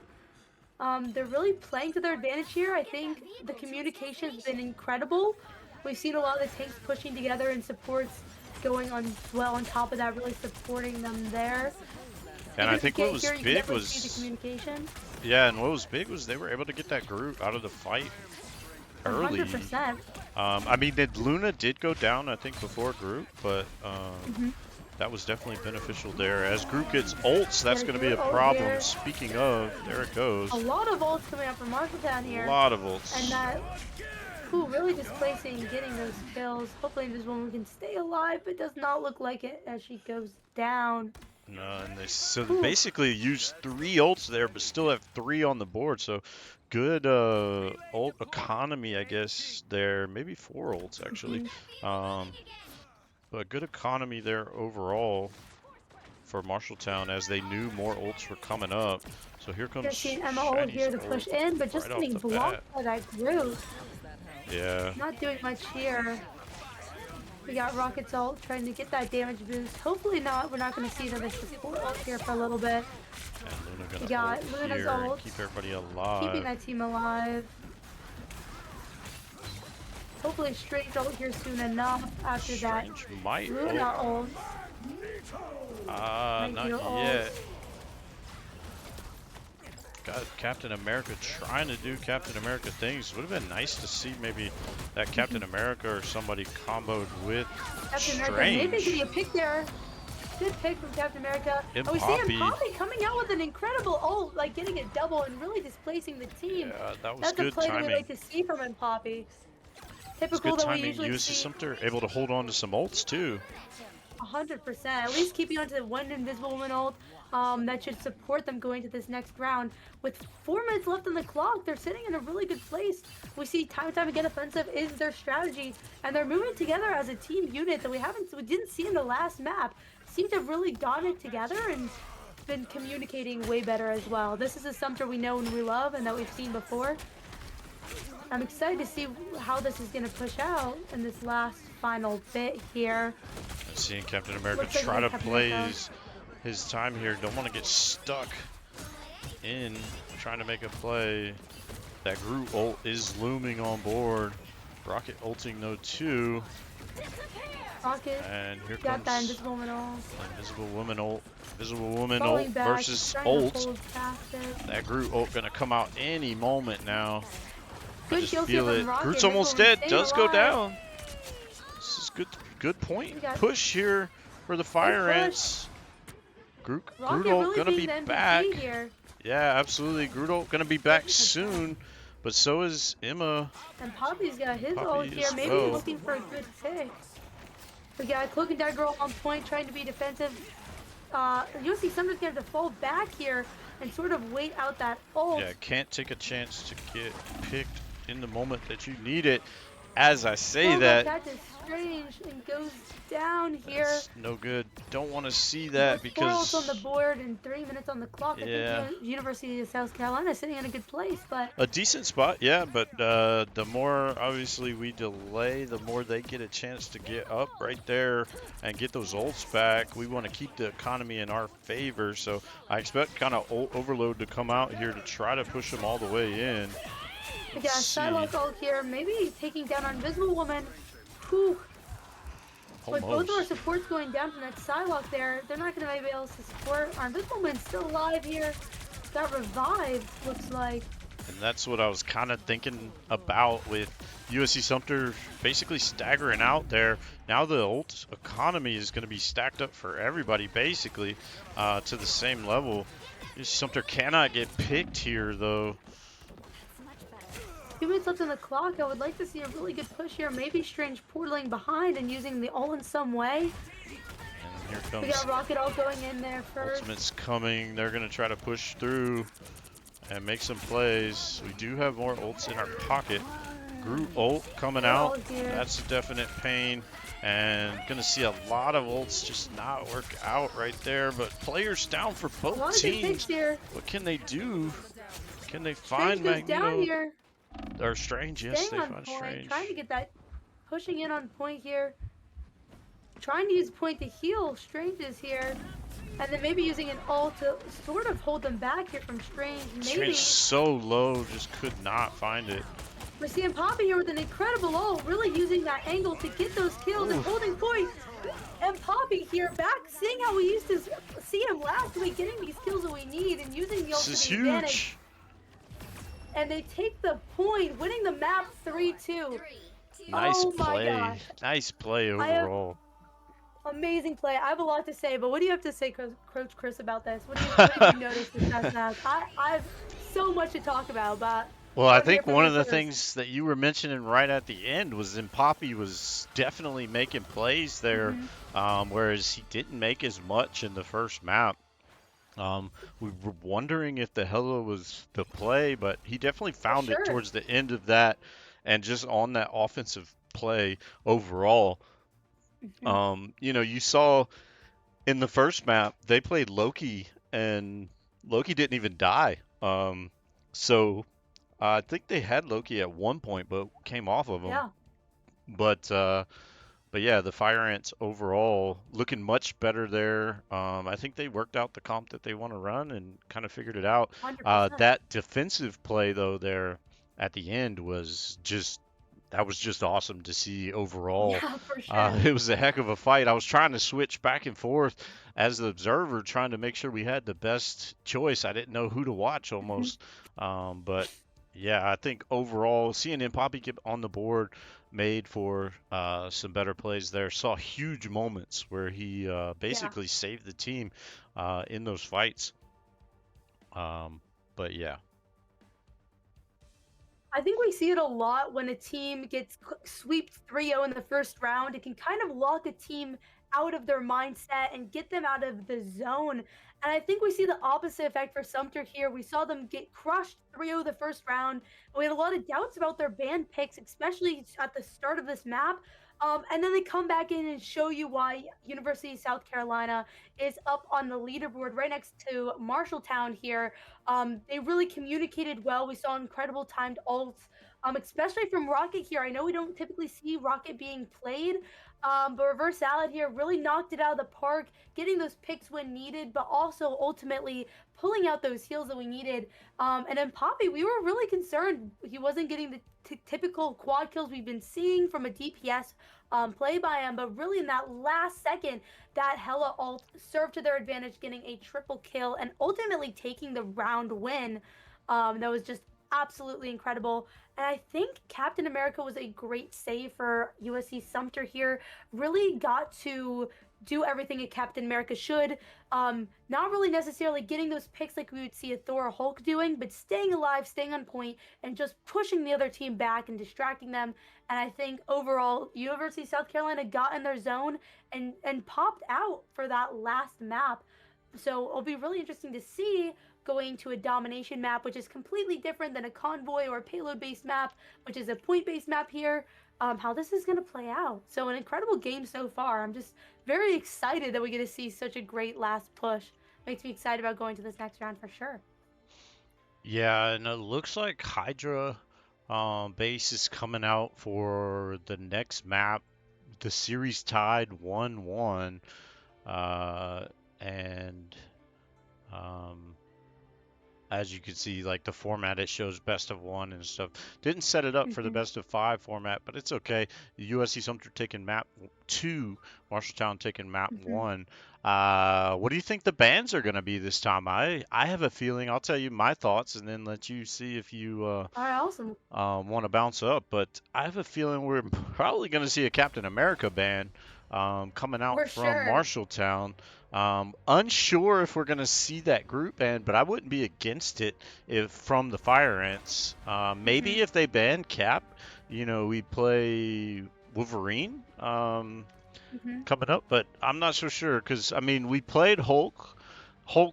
They're really playing to their advantage here. I think the communication's been incredible. We've seen a lot of the tanks pushing together and supports going on well on top of that, really supporting them there. And Even I if you think what can't was hear, you can big definitely see the was, communication. yeah, and what was big was they were able to get that Groot out of the fight early. 100%. I mean, Luna did go down, I think, before Groot, but that was definitely beneficial there. As Groot gets ults, that's going to be a problem. Speaking of, there it goes. A lot of ults coming up from Marshalltown here. A lot of ults. And that, really displacing, getting those kills. Hopefully this woman can stay alive, but does not look like it as she goes down. No, and they basically used 3 ults there, but still have 3 on the board. So good ult economy, I guess. There, maybe 4 ults actually. But good economy there overall for Marshalltown as they knew more ults were coming up. So here comes Seeing Emma ult here to push in, but just right off getting the blocked bat. by that Groot. Yeah. Not doing much here. We got Rocket's ult trying to get that damage boost. Hopefully not. We're not going to see another support ult here for a little bit. And Luna We gonna got ult Luna's here and ult. keep everybody alive. Keeping that team alive. Hopefully Strange ult here soon enough after that. Strange might Luna ult. not your yet. ult. Got Captain America trying to do Captain America things. Would have been nice to see maybe that Captain America or somebody comboed with Captain America Strange. maybe getting a pick there. Good pick from Captain America. And we see Poppy. Poppy coming out with an incredible ult, like getting a double and really displacing the team. Yeah, that was That's good a play timing. that we like to see from Poppy. It's Typical good that we timing. usually USC see. Sumter able to hold on to some ults too. 100%. At least keeping onto the one invisible woman ult. That should support them going to this next round. With 4 minutes left on the clock, they're sitting in a really good place. We see time and time again offensive is their strategy, and they're moving together as a team unit that we didn't see in the last map. Seem to have really gotten it together and been communicating way better as well. This is a Sumter we know and we love and that we've seen before. I'm excited to see how this is going to push out in this last final bit here. And seeing Captain America Looks like try to Captain play America. his time here. Don't want to get stuck in trying to make a play. That Groot ult is looming on board. Rocket ulting though too. Rocket And here got that comes invisible woman ult. Invisible Woman ult. Invisible Woman Falling ult back, versus trying to ult. hold past it. That Groot ult gonna come out any moment now. I Good just kills feel here it. from Rocket. Groot's almost Invisible dead. Woman Does staying go alive. down. This is good point. We got- Push here for the fire push. ants. Groot Rocket ult really gonna being be the MVP back. here. Yeah, absolutely. Groot ult gonna be back soon. But so is Emma. And Poppy's got his Poppy ult here. as Maybe well. looking for a good pick. We got Cloak and Dagger ult on point, trying to be defensive. USC Sumter's gonna have to fall back here and sort of wait out that ult. Yeah, can't take a chance to get picked in the moment that you need it. As I say that, That is strange and goes down here. that's no good. Don't want to see that With 4 ults because on the board and 3 minutes on the clock. Yeah. I think the University of South Carolina is sitting in a good place, but a decent spot, yeah. But the more obviously we delay, the more they get a chance to get up right there and get those ults back. We want to keep the economy in our favor, so I expect kind of ult overload to come out here to try to push them all the way in. we got Let's see. Psylocke ult here, maybe taking down our Invisible Woman. Whew. With both of our Almost. supports going down from that sidewalk there, they're not going to be able to support. Our Invisible still alive here. Got revived, looks like. And that's what I was kind of thinking about with USC Sumter basically staggering out there. Now the ult economy is going to be stacked up for everybody basically to the same level. USC Sumter cannot get picked here though. 2 minutes left on the clock. I would like to see a really good push here. Maybe Strange portaling behind and using the ult in some way. And here We comes got Rocket all going in there first. Ultimate's coming. They're going to try to push through and make some plays. We do have more ults in our pocket. Groot ult coming out. That's a definite pain. And gonna see a lot of ults just not work out right there. But players down for both teams. What can they do? Can they find Strange goes down Magneto? here. Or Strange, yes, they Staying on find point. Strange. Trying to get that, pushing in on point here. Trying to use point to heal. Strange is here. And then maybe using an ult to sort of hold them back here from Strange. Maybe. Strange so low, just could not find it. We're seeing Poppy here with an incredible ult, really using that angle to get those kills and holding point. And Poppy here back, seeing how we used to see him last week, getting these kills that we need and using the ultimate advantage. And they take the point, winning the map 3-2. Nice oh play. My gosh. Nice play overall. Amazing play. I have a lot to say, but what do you have to say, Coach Chris, about this? What did you notice this past match? I have so much to talk about, but... Well, I think one of the things that you were mentioning right at the end was then Poppy was definitely making plays there, whereas he didn't make as much in the first map. We were wondering if the Hella was the play, but he definitely found it towards the end of that and just on that offensive play overall. You know, you saw in the first map, they played Loki and Loki didn't even die. So I think they had Loki at one point, but came off of him. Yeah. But yeah, the Fire Ants overall looking much better there. I think they worked out the comp that they want to run and kind of figured it out. 100%. That defensive play though there at the end was just awesome to see overall. Yeah, for sure. It was a heck of a fight. I was trying to switch back and forth as the observer, trying to make sure we had the best choice. I didn't know who to watch almost. But yeah, I think overall, seeing Poppy get on the board made for some better plays there. Saw huge moments where he basically saved the team in those fights. But yeah. I think we see it a lot when a team gets swept 3-0 in the first round. It can kind of lock a team out of their mindset and get them out of the zone. And I think we see the opposite effect for Sumter here. We saw them get crushed 3-0 the first round. We had a lot of doubts about their band picks, especially at the start of this map. And then they come back in and show you why University of South Carolina is up on the leaderboard right next to Marshalltown here. They really communicated well. We saw incredible timed ults, especially from Rocket here. I know we don't typically see Rocket being played, but Reverse Salad here really knocked it out of the park, getting those picks when needed, but also ultimately pulling out those heals that we needed. And then Poppy, we were really concerned he wasn't getting the typical quad kills we've been seeing from a DPS play by him, but really in that last second, that Hella ult served to their advantage, getting a triple kill and ultimately taking the round win. That was just absolutely incredible. And I think Captain America was a great save for USC Sumter here. Really got to do everything a Captain America should. Not really necessarily getting those picks like we would see a Thor or Hulk doing, but staying alive, staying on point, and just pushing the other team back and distracting them. And I think overall, University of South Carolina got in their zone and popped out for that last map. So it'll be really interesting to see going to a domination map, which is completely different than a convoy or a payload-based map, which is a point-based map here, how this is going to play out. So an incredible game so far. I'm just very excited that we get to see such a great last push. Makes me excited about going to this next round for sure. Yeah, and it looks like Hydra base is coming out for the next map. The series tied 1-1. And as you can see, like the format, it shows best of one and stuff. Didn't set it up for the Hmm. best of five format, but it's okay. USC Sumter taking map 2, Marshalltown taking map Hmm. 1. What do you think the bans are going to be this time? I have a feeling. I'll tell you my thoughts and then let you see if you All right, awesome. want to bounce up. But I have a feeling we're probably going to see a Captain America ban coming out For from sure. Marshalltown. Unsure if we're going to see that group ban, but I wouldn't be against it if from the Fire Ants. Hmm. Maybe if they ban Cap, we play Wolverine Hmm. coming up, but I'm not so sure because I mean we played Hulk,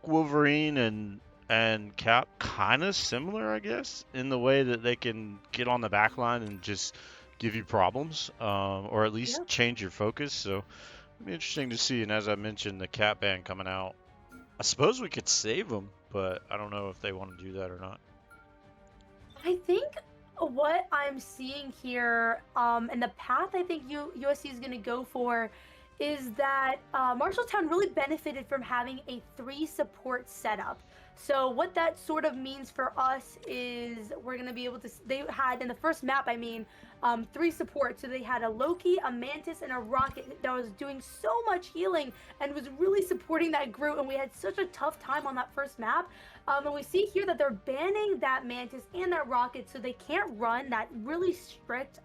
Wolverine, and Cap kind of similar, I guess, in the way that they can get on the back line and just give you problems, or at Yeah. least change your focus. So it'd be interesting to see. And as I mentioned, the Cap band coming out, I suppose we could save them, but I don't know if they want to do that or not. I think what I'm seeing here, and the path I think USC is going to go for, is that Marshalltown really benefited from having a three support setup. So what that sort of means for us is we're going to be able to. They had in the first map, I mean, three supports. So they had a Loki, a Mantis, and a Rocket that was doing so much healing and was really supporting that group. And we had such a tough time on that first map. And we see here that they're banning that Mantis and that Rocket, so they can't run that really strict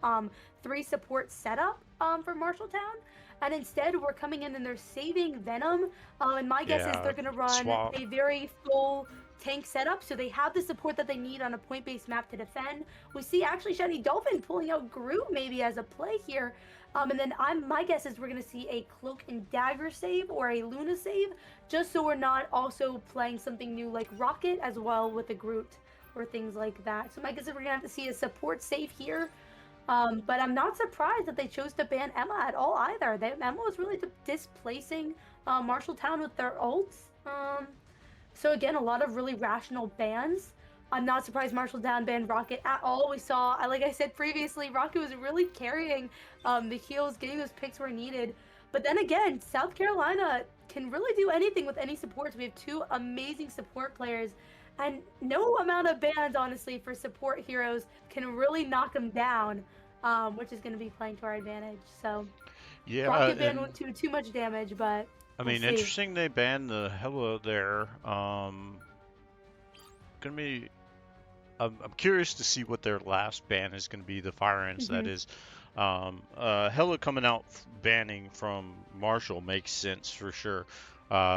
three support setup for Marshalltown. And instead, we're coming in and they're saving Venom. And my guess is Yeah, they're going to run swap. a very full tank setup, so they have the support that they need on a point-based map to defend. We see actually Shiny Dolphin pulling out Groot maybe as a play here. And then my guess is we're gonna see a Cloak and Dagger save or a Luna save, just so we're not also playing something new like Rocket as well with a Groot or things like that. So my guess is we're gonna have to see a support save here. But I'm not surprised that they chose to ban Emma at all either. Emma was really displacing Marshalltown with their ults. So again, a lot of really rational bans. I'm not surprised Marshalltown banned Rocket at all. We saw, like I said previously, Rocket was really carrying the heals, getting those picks where needed. But then again, South Carolina can really do anything with any supports. We have two amazing support players, and no amount of bans, honestly, for support heroes can really knock them down, which is going to be playing to our advantage. So Yeah, Rocket ban and won't do too much damage, but I we'll mean, see. interesting they banned the Hella there. Gonna be I'm curious to see what their last ban is going to be, the Fire Ants, that Hmm. is. Hella coming out banning from Marshall makes sense for sure.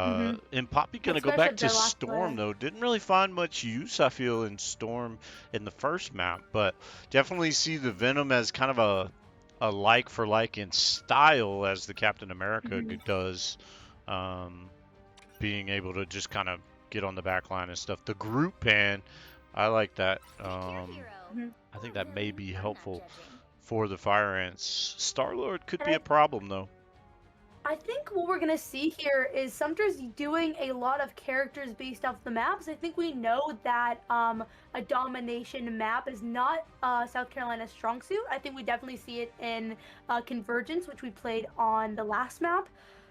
Hmm. And Poppy going to go Especially back if to their last Storm, play. though. Didn't really find much use, I feel, in Storm in the first map, but definitely see the Venom as kind of a like for like in style as the Captain America Hmm. does. Um, Being able to just kind of get on the back line and stuff. The group ban, I like that. Pick your hero. Hmm. I think Or that may villain, be I'm not helpful judging. for the Fire Ants. Star Lord could And be a problem though. I think what we're gonna see here is Sumter's doing a lot of characters based off the maps. I think we know that a domination map is not South Carolina's strong suit. I think we definitely see it in Convergence, which we played on the last map.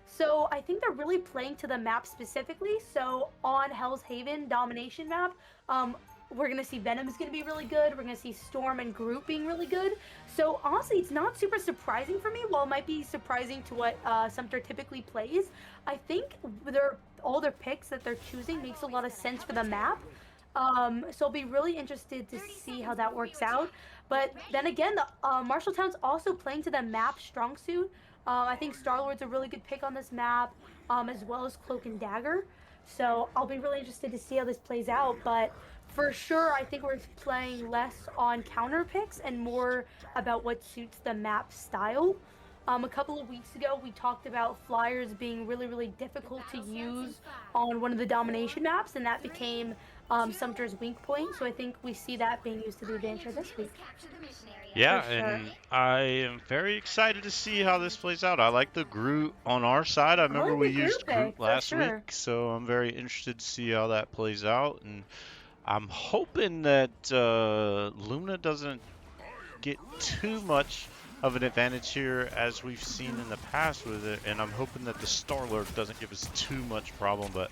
So I think they're really playing to the map specifically. So on Hell's Haven domination map, we're gonna see Venom is gonna be really good. We're gonna see Storm and Groot being really good. So honestly, it's not super surprising for me. While it might be surprising to what Sumter typically plays, I think all their picks that they're choosing makes a lot of sense for the map. So I'll be really interested to 30 see how seconds that before you works out. attack. But Get then ready. again, the Marshalltown's also playing to the map strong suit. I think Star Lord's a really good pick on this map, as well as Cloak and Dagger. So I'll be really interested to see how this plays out. But for sure, I think we're playing less on counter picks and more about what suits the map style. A couple of weeks ago, we talked about flyers being really, really The difficult to battle starts in use 5, on one of the 4, domination maps, and that 3, became 2, Sumter's weak point. So I 1. think we see that being used to the All you advantage need of to this do is week, capture the mission area. for Yeah, sure. and I am very excited to see how this plays out. I like the Groot on our side. I I remember like we the group used Groot pick, for last week, sure. so I'm very interested to see how that plays out. And I'm hoping that Luna doesn't get too much of an advantage here as we've seen in the past with it, and I'm hoping that the Star Lord doesn't give us too much problem. But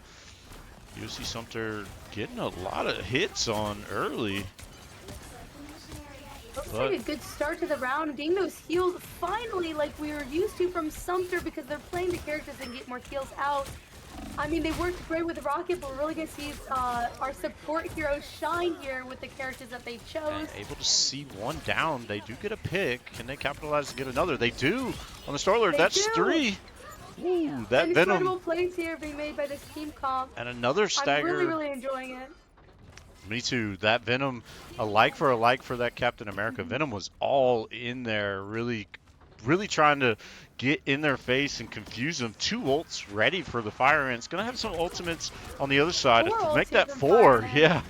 USC Sumter getting a lot of hits on early. Looks But like a good start to the round. Getting those heals finally like we were used to from Sumter because they're playing the characters and get more heals out. I mean, they worked great with Rocket, but we're really going to see our support heroes shine here with the characters that they chose. and able to see one down. They do get a pick. Can they capitalize and get another? They do on the Star Lord. They That's do. 3. Ooh, that And Venom. incredible plays here being made by this team comp. And another stagger. I'm really enjoying it. Me too. That Venom, a like for that Captain America. Venom was all in there, really trying to get in their face and confuse them. 2 ults ready for the Fire Ants. Gonna have some ultimates on the other side. 4 Make ults that here from 4. Fire Ants. Yeah,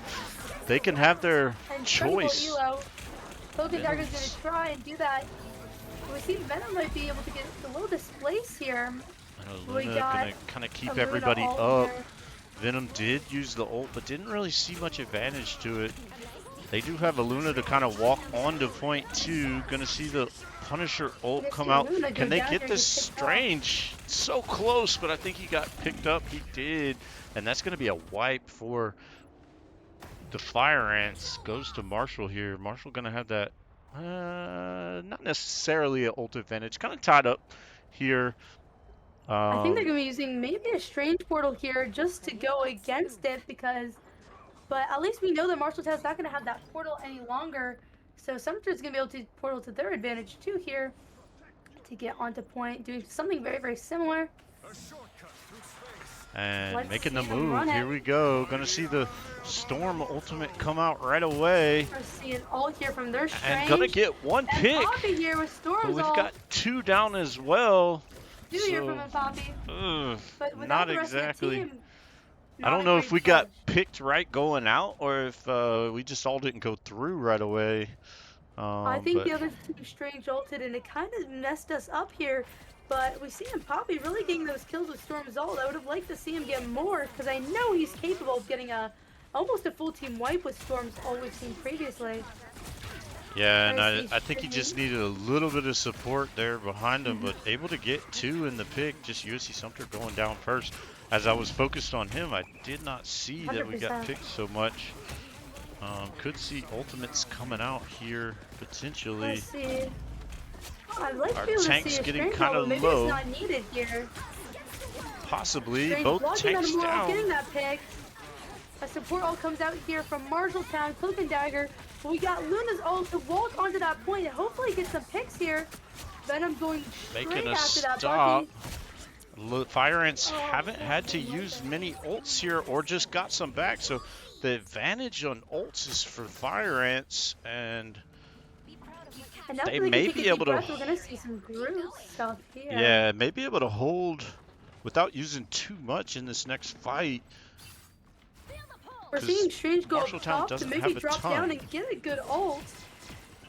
they can have their Incredible choice. Elo. Cloak and Dagger's Venom's- going to try and do that. We see Venom might be able to get a little displaced here. And We Luna got gonna kind of keep a Luna everybody ult up. here. Venom did use the ult, but didn't really see much advantage to it. They do have a Luna to kind of walk on to point 2. Gonna see the Punisher ult Let's come see out. Luna go Can they down get here and this get picked up. Strange? So close, but I think he got picked up. He did. And that's gonna be a wipe for the Fire Ants. Goes to Marshall here. Marshall gonna have that, not necessarily an ult advantage. Kind of tied up here. I think they're going to be using maybe a strange portal here just to go against it but at least we know that Marshalltown's not going to have that portal any longer. So Sumter's going to be able to portal to their advantage too here to get onto point, doing something very, very similar. And Let's making the see them move. run it. Here we go. Gonna see the Storm ultimate come out right away. We're seeing all here from their strange. And gonna get one And pick. Poppy here with But Storm's we've ult. got 2 down as well. Do hear so- from him, Poppy. Ugh, But without not the rest exactly. Of the team, I don't not a know if great we got push. picked right going out or if we just all didn't go through right away. I think But the other team strange ulted and it kind of messed us up here. But we see him Poppy really getting those kills with Storm's ult. I would have liked to see him get more because I know he's capable of getting almost a full team wipe with Storm's ult we've seen previously. yeah, and Nice I think he just stream. needed a little bit of support there behind him, but able to get 2 in the pick. Just USC Sumter going down first. As I was focused on him, I did not see that we got 100%. picked so much. Could see ultimates coming out here potentially. Let's see. I'd like Our to be able to tank's see a getting strange kinda ult. Maybe low. it's not needed here. Possibly Strange both blocking tanks on him while getting down. that pick. A support ult comes out here from Marshalltown, Cloak and Dagger. We got Luna's ult to walk onto that point and hopefully get some picks here. Venom going straight Making a after that stop. Bucky. Fire Ants Oh, haven't had to love use it. many ults here or just got some back. So the advantage on ults is for Fire Ants, and And now They that we may can take be a deep able to- breath, we're gonna see some groove stuff here. yeah, may be able to hold without using too much in this next fight. We're 'cause seeing Strange go up Marshalltown top to doesn't maybe have a drop ton. down and get a good ult.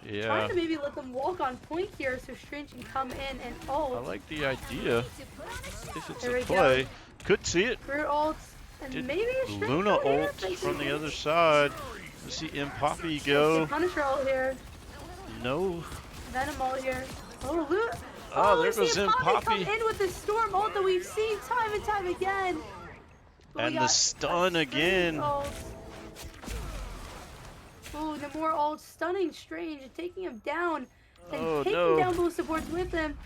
Trying Yeah, to maybe let them walk on point here so Strange can come in and ult. I like the idea. If it's There a we go. play, could see it. Groove ults and Did maybe a Strange Luna ult here, ult thank from you. the other side. Let's see Poppy Let's see go. Punisher ult here. No. Venom ult here. Oh, Luna. Oh, there we're goes seeing Poppy come Poppy. in with the Storm ult that we've seen time and time again. But we And the got stun a Strange again. ult. Ooh, the more ult stunning Strange and taking him down and Oh, taking no. down both supports with him.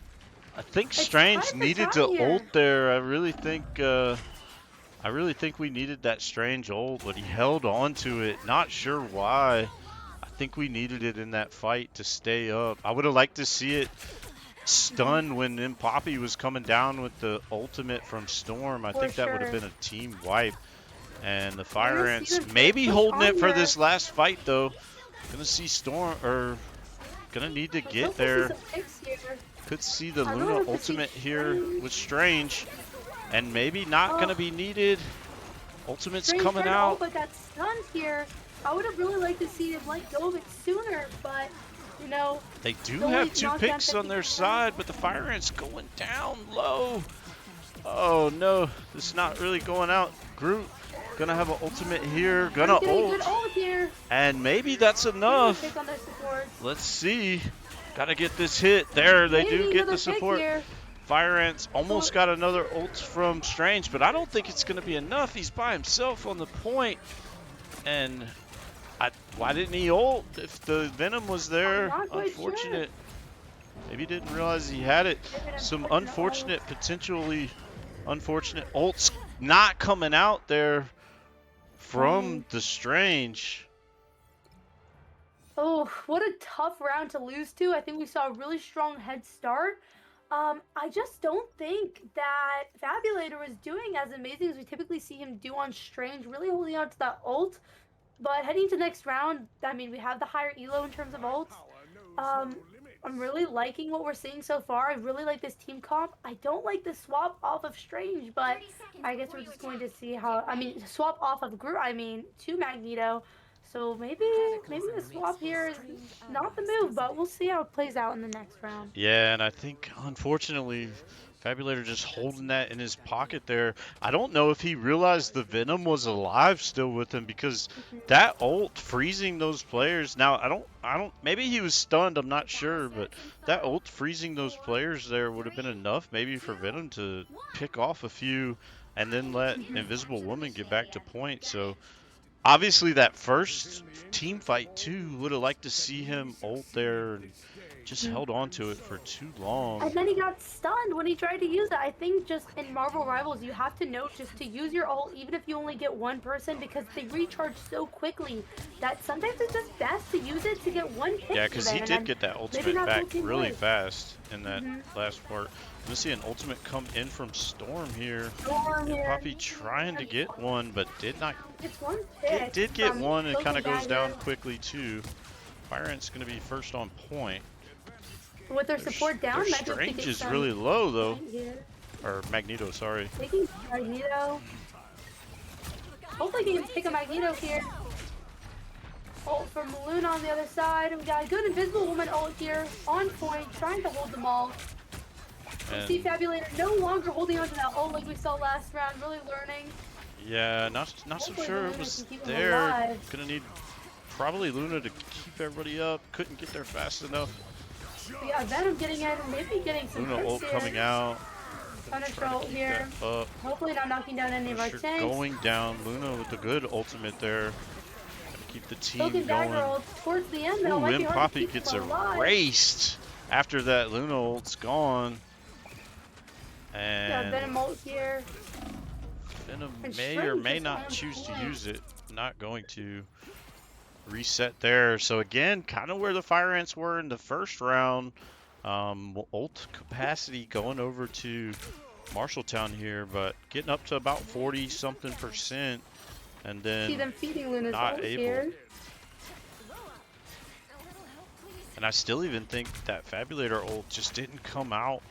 I think It's Strange time for needed time to here. ult there. I really think we needed that Strange ult, but he held on to it. Not sure why. I think we needed it in that fight to stay up. I would have liked to see it stun when Poppy was coming down with the ultimate from Storm. I For think that would have sure. been a team wipe. And the Fire gonna Ants see them maybe push holding on it for here. this last fight though. Gonna see Storm, or gonna need to Let's get hope we see there. some picks here. Could see the I really Luna hope to see ultimate here Strange. with Strange, and maybe not Oh. gonna be needed. Ultimate's Strange coming tried to ult, out. but got stunned here. I would have really liked to see him let go of it sooner, but you know, They do only have 2 knocked down picks on their 50%. side, but the Fire Ants going down low. Oh no, this is not really going out. Groot gonna have an ultimate here, gonna getting a good ult, ult here. and maybe that's Maybe enough. pick on their supports. Let's see. Gotta get this hit. There, they Maybe do get another the pick support. here. Fire Ants almost got another ult from Strange, but I don't think it's going to be enough. He's by himself on the point, and why didn't he ult if the Venom was I'm there? not quite sure. Unfortunate. Maybe he didn't realize he had it. Maybe an Some unfortunate unfortunate, potentially unfortunate ults not coming out there from the Strange. Oh, what a tough round to lose to. I think we saw a really strong head start. I just don't think that Fabulator was doing as amazing as we typically see him do on Strange, really holding on to that ult. But heading to next round, I mean, we have the higher elo in terms of ults. I'm really liking what we're seeing so far. I really like this team comp. I don't like the swap off of Strange, but 30 seconds I guess before we're your just going attack. to see how. I mean, swap off of Groot. I mean, to Magneto. So maybe the swap here is not the move, but we'll see how it plays out in the next round. Yeah, and I think unfortunately Fabulator just holding that in his pocket there. I don't know if he realized the Venom was alive still with him, because that ult freezing those players. Now I don't maybe he was stunned, I'm not sure, but that ult freezing those players there would have been enough maybe for Venom to pick off a few and then let Invisible Woman get back to point. So obviously that first team fight too, would have liked to see him ult there and just held on to it for too long. And then he got stunned when he tried to use it. I think just in Marvel Rivals, you have to note just to use your ult, even if you only get one person, because they recharge so quickly that sometimes it's just best to use it to get one hit. Yeah, because he did get that ultimate not back ulting really right. fast in that last part. I'm gonna see an ultimate come in from Storm here. Storm here. Poppy trying to get one, but did not. It's one It pick did get from one, and kind of Broken goes down Dagger. quickly too. Fire Ant's gonna be first on point. With their support down, Their Magneto Strange taking is some really low though, point here. or Magneto, sorry. Taking Magneto. Hopefully he can pick a Magneto here. Ult from Luna on the other side. We got a good Invisible Woman ult here. On point, trying to hold them all. We see And Fabulator no longer holding on to that ult like we saw last round. Really learning. yeah, not so Hopefully sure Luna it was can keep him there. alive. Gonna need probably Luna to keep everybody up. Couldn't get there fast enough. We got Venom getting in, maybe getting some Luna ult hits coming here. out. Punisher Trying to ult keep here. that up. Hopefully not knocking down any of our Punisher tanks. going down. Luna with a good ultimate there. Gotta keep the team Broken Dagger going. ult towards the end though. Ooh, Might be and hard to Poppy keep gets them alive. erased after that Luna ult's gone. Yeah, And Venom ult here. Venom And may or Strange may is not on choose to point. use it. Not going to reset there. So again, kind of where the Fire Ants were in the first round. Ult capacity going over to Marshalltown here, but getting up to about 40 something %, and See them then feeding Luna's not ult able. here. And I still even think that Fabulator ult just didn't come out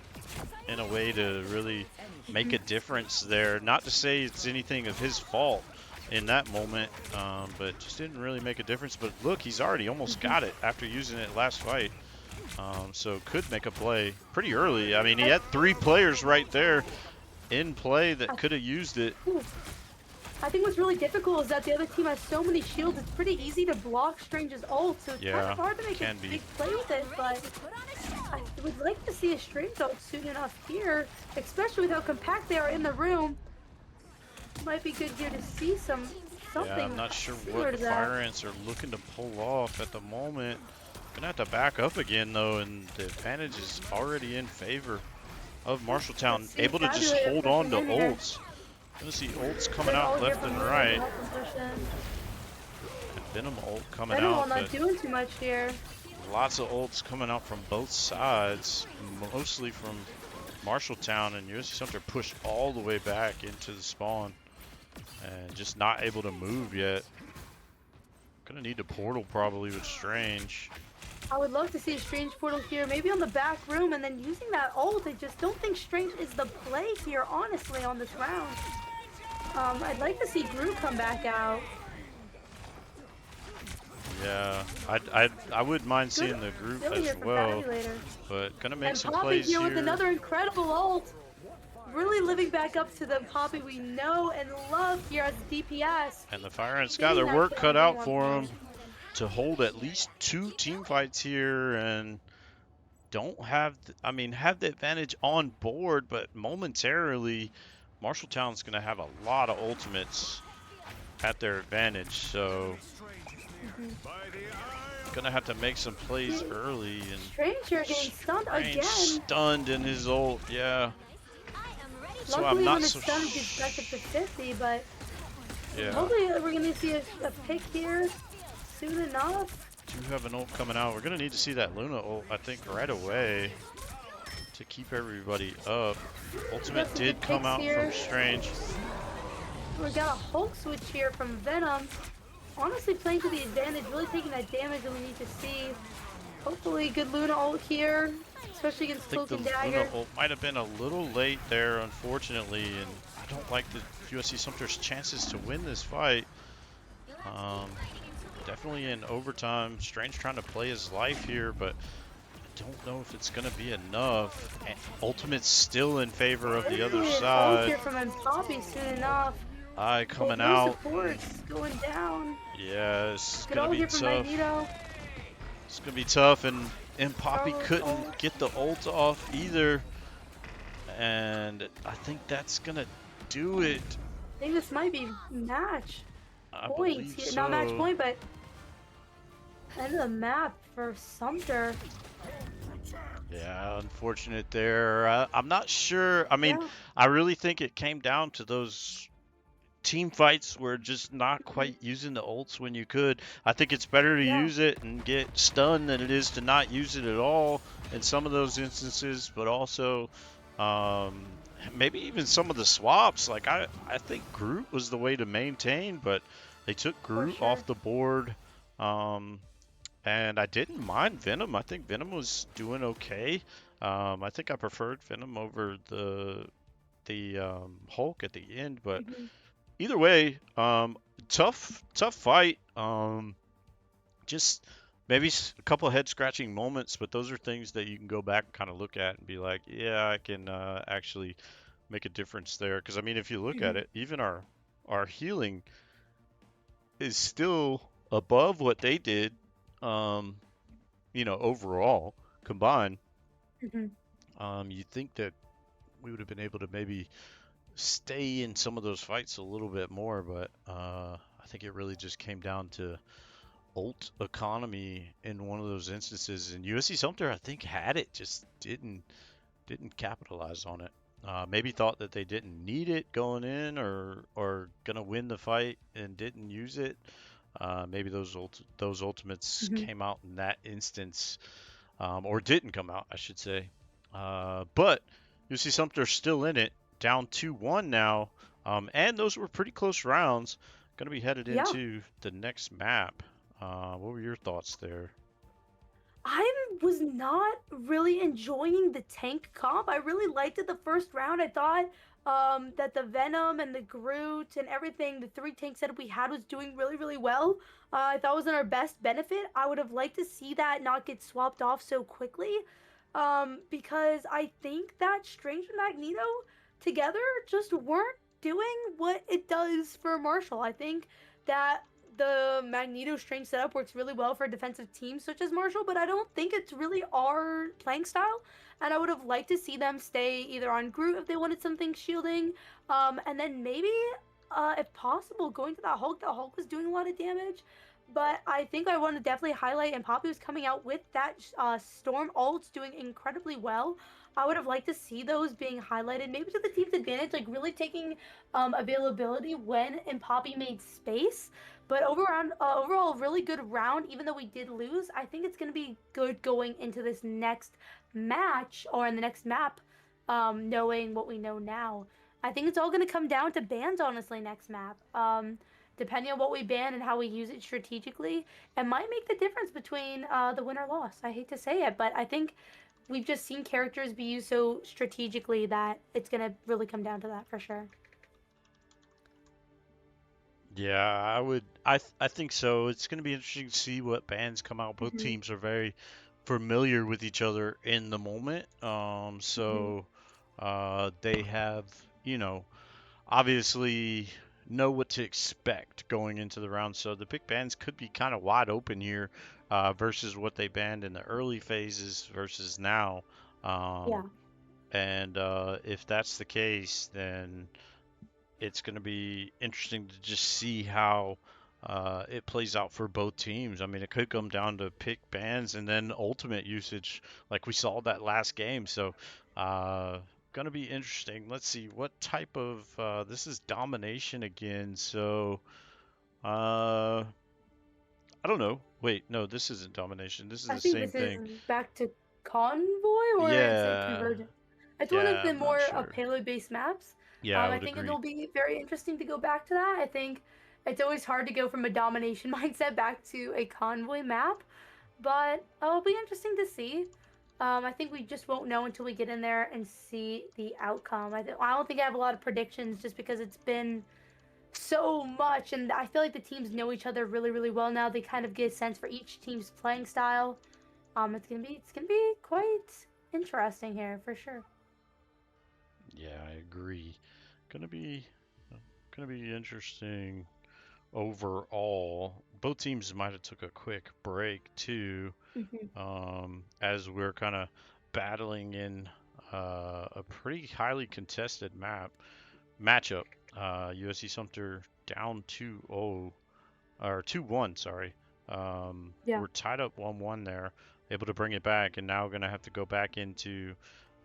in a way to really make a difference there. Not to say it's anything of his fault in that moment, but just didn't really make a difference. But look, he's already almost got it after using it last fight. So could make a play pretty early. I mean, he had 3 players right there in play that could have used it. Ooh. I think what's really difficult is that the other team has so many shields. It's pretty easy to block Strange's ult, so it's kind Yeah, of hard to make can a be. big play with it. But I would like to see a Strange ult soon enough here, especially with how compact they are in the room. Might be good here to see something. Yeah, I'm not sure similar what to the that. Fire Ants are looking to pull off at the moment. Gonna have to back up again though, and the advantage is already in favor of Marshalltown. Let's see Able to just Fabulator hold on to pushing in here. ults. Gonna see ults coming Good out ult here left from and Luna to right. help them push in. And Venom ult coming Venom out, not but doing too much here. lots of ults coming out from both sides, mostly from Marshalltown, and USC Sumter pushed all the way back into the spawn and just not able to move yet. Gonna need a portal probably with Strange. I would love to see a Strange portal here, maybe on the back room, and then using that ult. I just don't think Strange is the play here, honestly, on this round. I'd like to see Groot come back out. Yeah, I wouldn't mind seeing the group Still as here from well, Fabulator. but gonna make And some Poppy plays here here. with another incredible ult. Really living back up to the Poppy we know and love here as DPS. And the Fire Ants got their Getting that work kill cut on out one for them point. to hold at least 2 team fights here, and don't have, I mean, have the advantage on board, but momentarily, Marshalltown's going to have a lot of ultimates at their advantage. So, going to have to make some plays See, early. And Strange here getting stunned Strange again. stunned in his ult. Yeah. So I'm Luckily, not when so it's stunned, it gets back up to 50, but yeah. hopefully we're going to see a pick here soon enough. Do have an ult coming out. We're going to need to see that Luna ult, I think, right away to keep everybody up. We got Ultimate some did good come picks out from here. Strange. We got a Hulk switch here from Venom. Honestly, playing to the advantage, really taking that damage that we need to see. Hopefully, good Luna ult here, especially I against think Cloak the and Luna Dagger. ult might have been a little late there, unfortunately, and I don't like the USC Sumter's chances to win this fight. Um, Definitely in overtime. Strange trying to play his life here, but I don't know if it's going to be enough. And Ultimate's still in favor of the other Hopefully, an ult side. here from Poppy soon enough. Eye Oh, coming no out. supports going down. Yeah, it's Good going to ult be here from tough. Magneto. It's going to be tough, and Poppy Charlotte couldn't ult. get the ult off either. And I think that's going to do it. I think this might be match I point believe here. Not match so. point, but end of the map for Sumter. Yeah, unfortunate there. I'm not sure. I mean, Yeah. I really think it came down to those team fights where just not Mhm. quite using the ults when you could. I think it's better to Yeah. use it and get stunned than it is to not use it at all in some of those instances, but also maybe even some of the swaps. Like I think Groot was the way to maintain, but they took For Groot sure. off the board. Um, and I didn't mind Venom. I think Venom was doing okay. I think I preferred Venom over the Hulk at the end, but Hmm. either way, tough fight. Just maybe a couple of head scratching moments, but those are things that you can go back and kind of look at and be like, yeah, I can actually make a difference there. Because I mean, if you look at Hmm. it, even our healing is still above what they did. Um, overall combined. Hmm. You think that we would have been able to maybe stay in some of those fights a little bit more, but I think it really just came down to ult economy in one of those instances. And USC Sumter, I think, had it, just didn't capitalize on it. Maybe thought that they didn't need it going in, or gonna win the fight and didn't use it. Maybe those ultimates Hmm. came out in that instance, or didn't come out, I should say. But UC Sumter's still in it, down 2-1 now, and those were pretty close rounds. Going to be headed Yeah. into the next map. What were your thoughts there? I was not really enjoying the tank comp. I really liked it the first round. I thought that the Venom and the Groot and everything, the three tank setup we had was doing really, really well. I thought it was in our best benefit. I would have liked to see that not get swapped off so quickly, because I think that Strange and Magneto together just weren't doing what it does for Marshall. I think that the Magneto Strange setup works really well for defensive teams such as Marshall, but I don't think it's really our playing style. And I would have liked to see them stay either on Groot if they wanted something shielding, and then maybe, if possible, going to that Hulk. The Hulk was doing a lot of damage, but I think I want to definitely highlight, and Poppy was coming out with that Storm ults doing incredibly well. I would have liked to see those being highlighted, maybe to the team's advantage, like really taking availability when and Poppy made space. But overall, really good round. Even though we did lose, I think it's going to be good going into this next match or in the next map. Knowing what we know now, I think it's all going to come down to bans. Honestly, next map. Depending on what we ban and how we use it strategically, it might make the difference between the win or loss. I hate to say it, but I think we've just seen characters be used so strategically that it's going to really come down to that for sure. Yeah, I would. I think so. It's going to be interesting to see what bands come out. Both Hmm. teams are very familiar with each other in the moment. Hmm. They have, obviously know what to expect going into the round. So the pick bans could be kind of wide open here versus what they banned in the early phases versus now. Yeah. Um, and if that's the case, then it's going to be interesting to just see how it plays out for both teams. I mean, it could come down to pick bans and then ultimate usage, like we saw that last game. So, going to be interesting. Let's see what type of this is domination again. So, I don't know. Wait, no, this isn't domination. This is I the think same this is thing. back to Convoy, or is it Yeah, Convergent? It's one of yeah, the I'm not more sure. payload-based maps. Yeah, I I would think agree. it'll be very interesting to go back to that. I think it's always hard to go from a domination mindset back to a convoy map, but it'll be interesting to see. I think we just won't know until we get in there and see the outcome. I don't think I have a lot of predictions just because it's been so much, and I feel like the teams know each other really, really well now. They kind of get a sense for each team's playing style. It's gonna be quite interesting here for sure. Yeah, I agree. Gonna be gonna be interesting overall. Both teams might have took a quick break too, Hmm. as we're kind of battling in a pretty highly contested matchup. USC Sumter down 2-0 or 2-1, sorry. Yeah. We're tied up 1-1 there, able to bring it back, and now going to have to go back into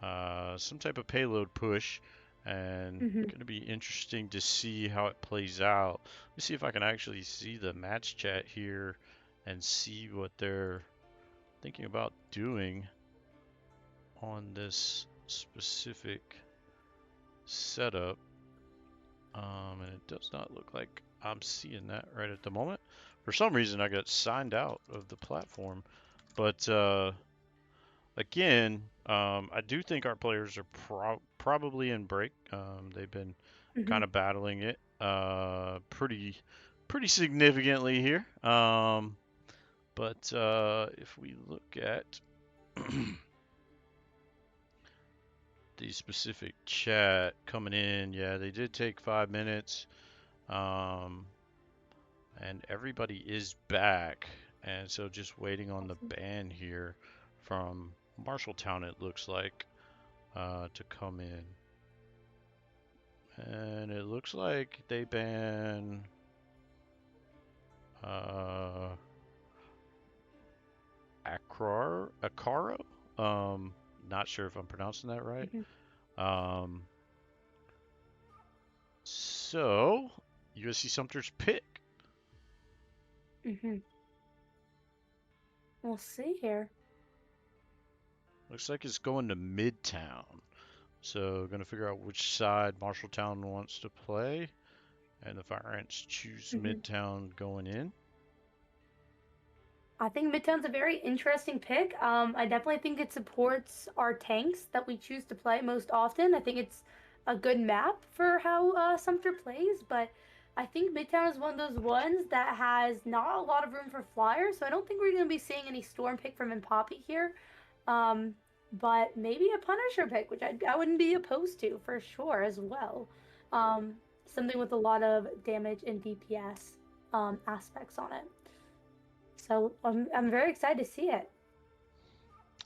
some type of payload push, and Hmm. going to be interesting to see how it plays out. Let me see if I can actually see the match chat here and see what they're thinking about doing on this specific setup. And it does not look like I'm seeing that right at the moment. For some reason, I got signed out of the platform. But again, I do think our players are probably in break. They've been Hmm. kind of battling it pretty significantly here. But if we look at the specific chat coming in, yeah, they did take 5 minutes. Um, and everybody is back. And so just waiting on the Awesome. ban here from Marshalltown, it looks like, to come in. And it looks like they ban uh, Akaro. Not sure if I'm pronouncing that right. Hmm. Um, so USC Sumter's pick. Hmm. We'll see here. Looks like it's going to Midtown. So gonna figure out which side Marshalltown wants to play, and the Fire Ants choose Hmm. Midtown going in. I think Midtown's a very interesting pick. I definitely think it supports our tanks that we choose to play most often. I think it's a good map for how Sumter plays, but I think Midtown is one of those ones that has not a lot of room for flyers, so I don't think we're going to be seeing any Storm pick from Impoppy here. Um, but maybe a Punisher pick, which I wouldn't be opposed to for sure as well. Um, Something with a lot of damage and DPS aspects on it. So I'm very excited to see it.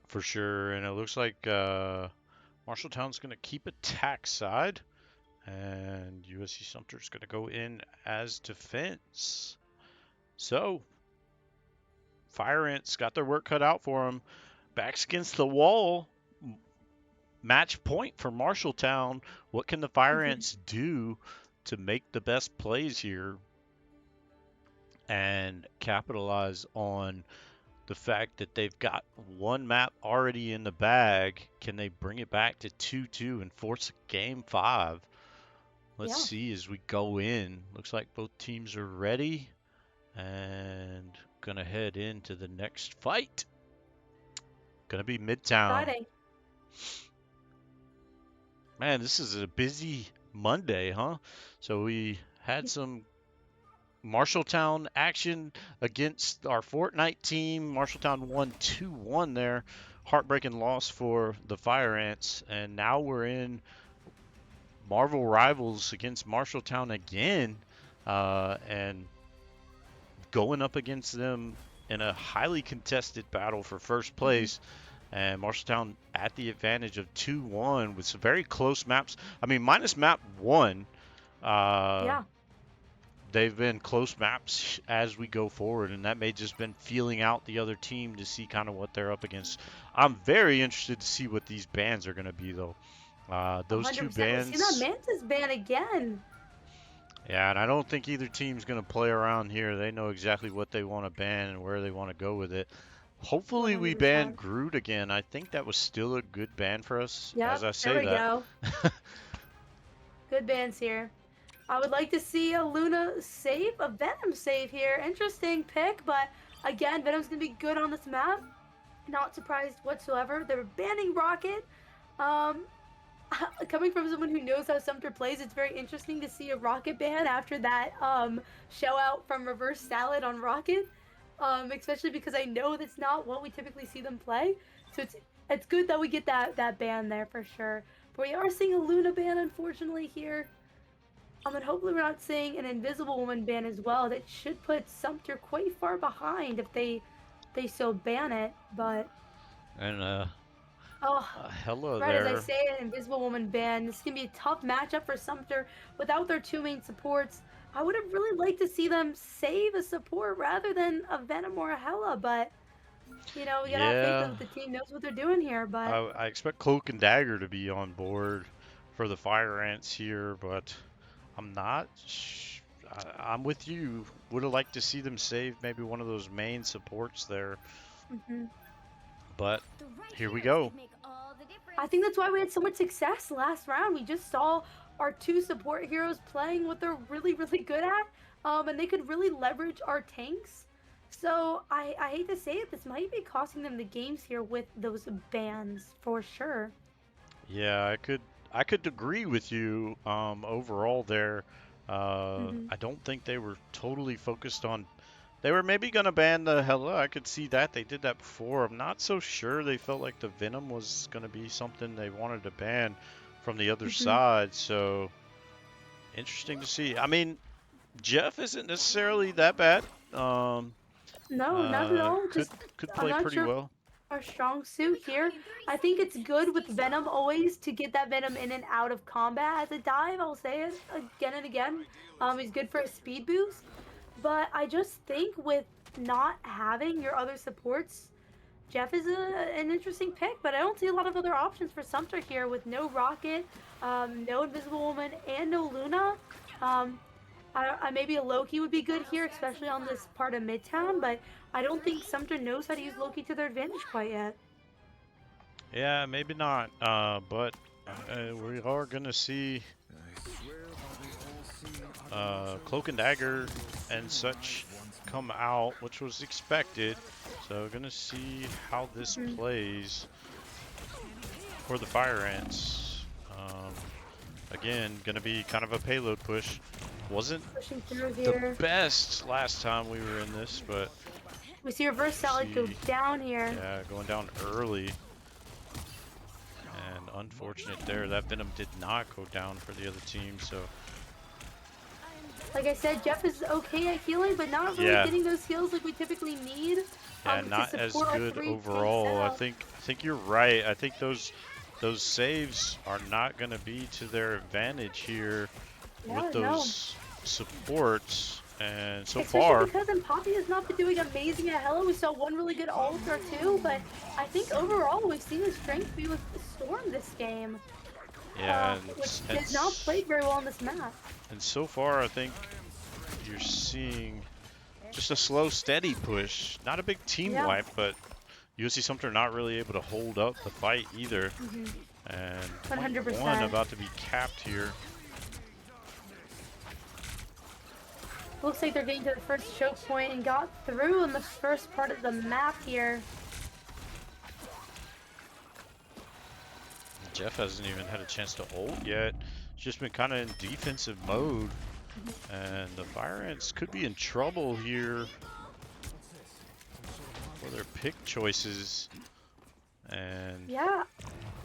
For sure, and it looks like Marshalltown's gonna keep attack side, and USC Sumter's gonna go in as defense. So Fire Ants got their work cut out for them. Backs against the wall. Match point for Marshalltown. What can the Fire Mhm. Ants do to make the best plays here and capitalize on the fact that they've got one map already in the bag? Can they bring it back to 2-2 and force a game 5? Let's Yeah, see as we go in. Looks like both teams are ready and gonna head into the next fight. Gonna be Midtown. Friday. Man, this is a busy Monday, huh? So we had some Marshalltown action against our Fortnite team. Marshalltown won 2-1 there. Heartbreaking loss for the Fire Ants. And now we're in Marvel Rivals against Marshalltown again. and going up against them in a highly contested battle for first place. And Marshalltown at the advantage of 2-1 with some very close maps. I mean, minus map 1, Yeah. they've been close maps as we go forward, and that may just been feeling out the other team to see kind of what they're up against. I'm very interested to see what these bans are going to be, though. Those two 100%. We've seen that bans, Mantis ban again. yeah, and I don't think either team's going to play around here. They know exactly what they want to ban and where they want to go with it. Hopefully we ban 100%. Groot again. I think that was still a good ban for us, as Yep, I there say we that. go. Good bans here. I would like to see a Luna save, a Venom save here. Interesting pick, but again, Venom's going to be good on this map. Not surprised whatsoever. They're banning Rocket. Um, Coming from someone who knows how Sumter plays, it's very interesting to see a Rocket ban after that show out from Reverse Salad on Rocket. Especially because I know that's not what we typically see them play. So it's good that we get that ban there for sure. But we are seeing a Luna ban, unfortunately, here. And hopefully we're not seeing an Invisible Woman ban as well. That should put Sumter quite far behind if they so ban it. But And oh, hello right as I there. say, an Invisible Woman ban. This is gonna be a tough matchup for Sumter without their two main supports. I would have really liked to see them save a support rather than a Venom or a Hela, but you know, we gotta have faith Yeah, that the team knows what they're doing here. But I expect Cloak and Dagger to be on board for the Fire Ants here, but I'm not. I'm with you. Would have liked to see them save maybe one of those main supports there, mhm. but The right here we heroes go. could make all the difference. I think that's why we had so much success last round. We just saw our two support heroes playing what they're really, really good at, and they could really leverage our tanks. So I hate to say it, this might be costing them the games here with those bans for sure. Yeah, I could agree with you overall there. Hmm. I don't think they were totally focused on. They were maybe gonna ban the Hela. I could see that. They did that before. I'm not so sure they felt like the Venom was gonna be something they wanted to ban from the other Hmm. side. So interesting to see. I mean, Jeff isn't necessarily that bad. No, not at all. Could Just could I'm play not pretty sure well. our strong suit here. I think it's good with Venom always to get that Venom in and out of combat as a dive. I'll say it again and again. He's good for a speed boost. But I just think with not having your other supports, Jeff is an interesting pick. But I don't see a lot of other options for Sumter here with no Rocket, no Invisible Woman, and no Luna. Um, maybe a Loki would be good here, especially on this part of Midtown. But I don't think Sumter knows how to use Loki to their advantage quite yet. Yeah, maybe not. But we are gonna see Cloak and Dagger and such come out, which was expected. So gonna see how this Mhm. plays for the Fire Ants. Again, gonna be kind of a payload push. Wasn't Pushing through the here. best last time we were in this, but We see Reverse Salad go see, down here. yeah, going down early. And unfortunate there, that Venom did not go down for the other team, so Like I said, Jeff is okay at healing, but not really yeah. getting those heals like we typically need Yeah, to not as support our good three tank overall. I setup. think you're right. I think those saves are not going to be to their advantage here with Yeah, no. those supports. And so Especially far, because Poppy has not been doing amazing at Hella. We saw one really good ult or two, but I think overall we've seen his strength be with Storm this game, yeah, which did not play very well on this map. and so far I think you're seeing just a slow, steady push. Not a big team Yeah. wipe, but USC Sumter not really able to hold up the fight either. Hmm. And 100%. 21 about to be capped here. Looks like they're getting to the first choke point and got through in the first part of the map here. Jeff hasn't even had a chance to ult yet. He's just been kind of in defensive mode. And the Fire Ants could be in trouble here for their pick choices. And Yeah.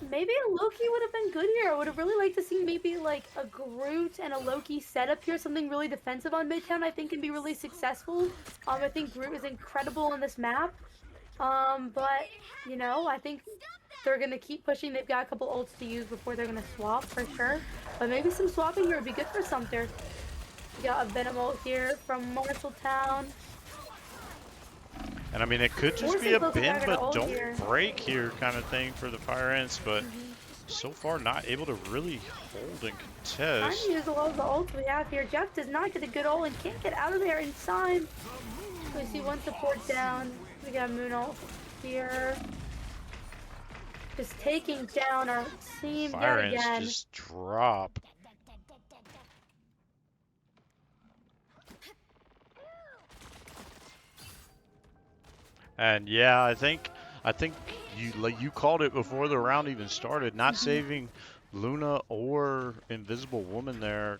Maybe a Loki would have been good here. I would have really liked to see maybe like a Groot and a Loki setup here, something really defensive on Midtown. I think can be really successful. I think Groot is incredible on this map. But you know, I think they're gonna keep pushing. They've got a couple ults to use before they're gonna swap for sure. But maybe some swapping here would be good for Sumter. We got a Venom ult here from Marshalltown. And I mean, it could just be Forcing a close bend attack but ult don't here. break here kind of thing for the Fire Ants, but so far not able to really hold and Trying contest. to use a lot of the ults we have here. Jeff does not get a good ult and can't get out of there in time. We see one support down. We got Moon ult here. Just taking down our team Fire yet Ants again. just drop. And yeah, I think you called it before the round even started. Not saving Luna or Invisible Woman there,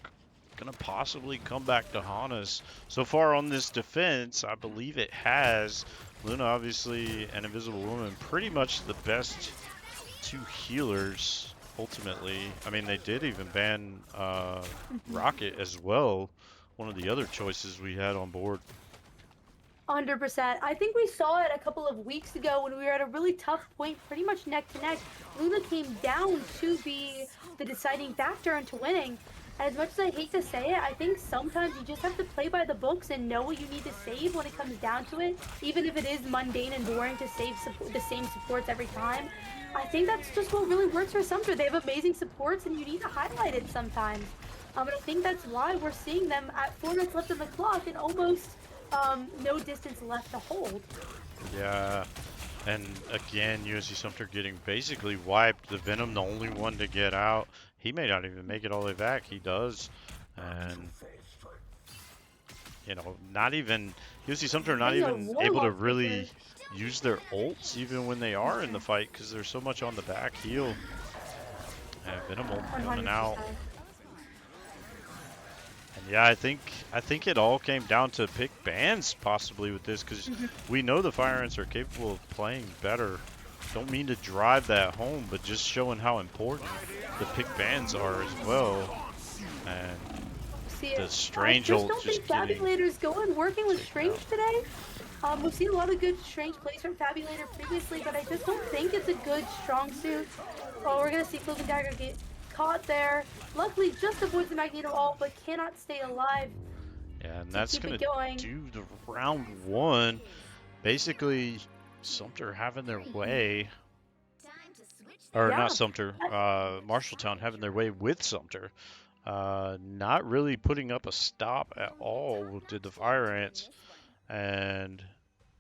gonna possibly come back to haunt us. So far on this defense, I believe it has Luna obviously and Invisible Woman pretty much the best two healers ultimately. I mean, they did even ban Rocket as well, one of the other choices we had on board. 100%. I think we saw it a couple of weeks ago when we were at a really tough point, pretty much neck to neck. Luna came down to be the deciding factor into winning. And as much as I hate to say it, I think sometimes you just have to play by the books and know what you need to save when it comes down to it, even if it is mundane and boring to save the same supports every time. I think that's just what really works for Sumter. They have amazing supports and you need to highlight it sometimes. And I think that's why we're seeing them at 4 minutes left on the clock and almost no distance left to hold. Yeah, and again, USC Sumter getting basically wiped. The Venom, the only one to get out. He may not even make it all the way back. He does, and you know, not even USC Sumter not Getting a even able to Warlock really figure. use their ults even when they are in the fight because there's so much on the back heel. And Venom ult coming out. 100%. And yeah, I think it all came down to pick bans possibly with this because we know the Fire Ants are capable of playing better. Don't mean to drive that home, but just showing how important the pick bans are as well. And See, the I Strange just ult don't think just getting Fabulator's going working with taken Strange out. today. We've seen a lot of good Strange plays from Fabulator previously, but I just don't think it's a good strong suit. Oh, we're gonna see Cloak and Dagger get caught there. Luckily, just avoids the Magneto ult, but cannot stay alive Yeah, and to that's keep gonna it going. do the round one. Basically, Sumter having their way. Time to switch Or Yeah. not Sumter, Marshalltown having their way with Sumter. Not really putting up a stop at all did the Fire Ants. And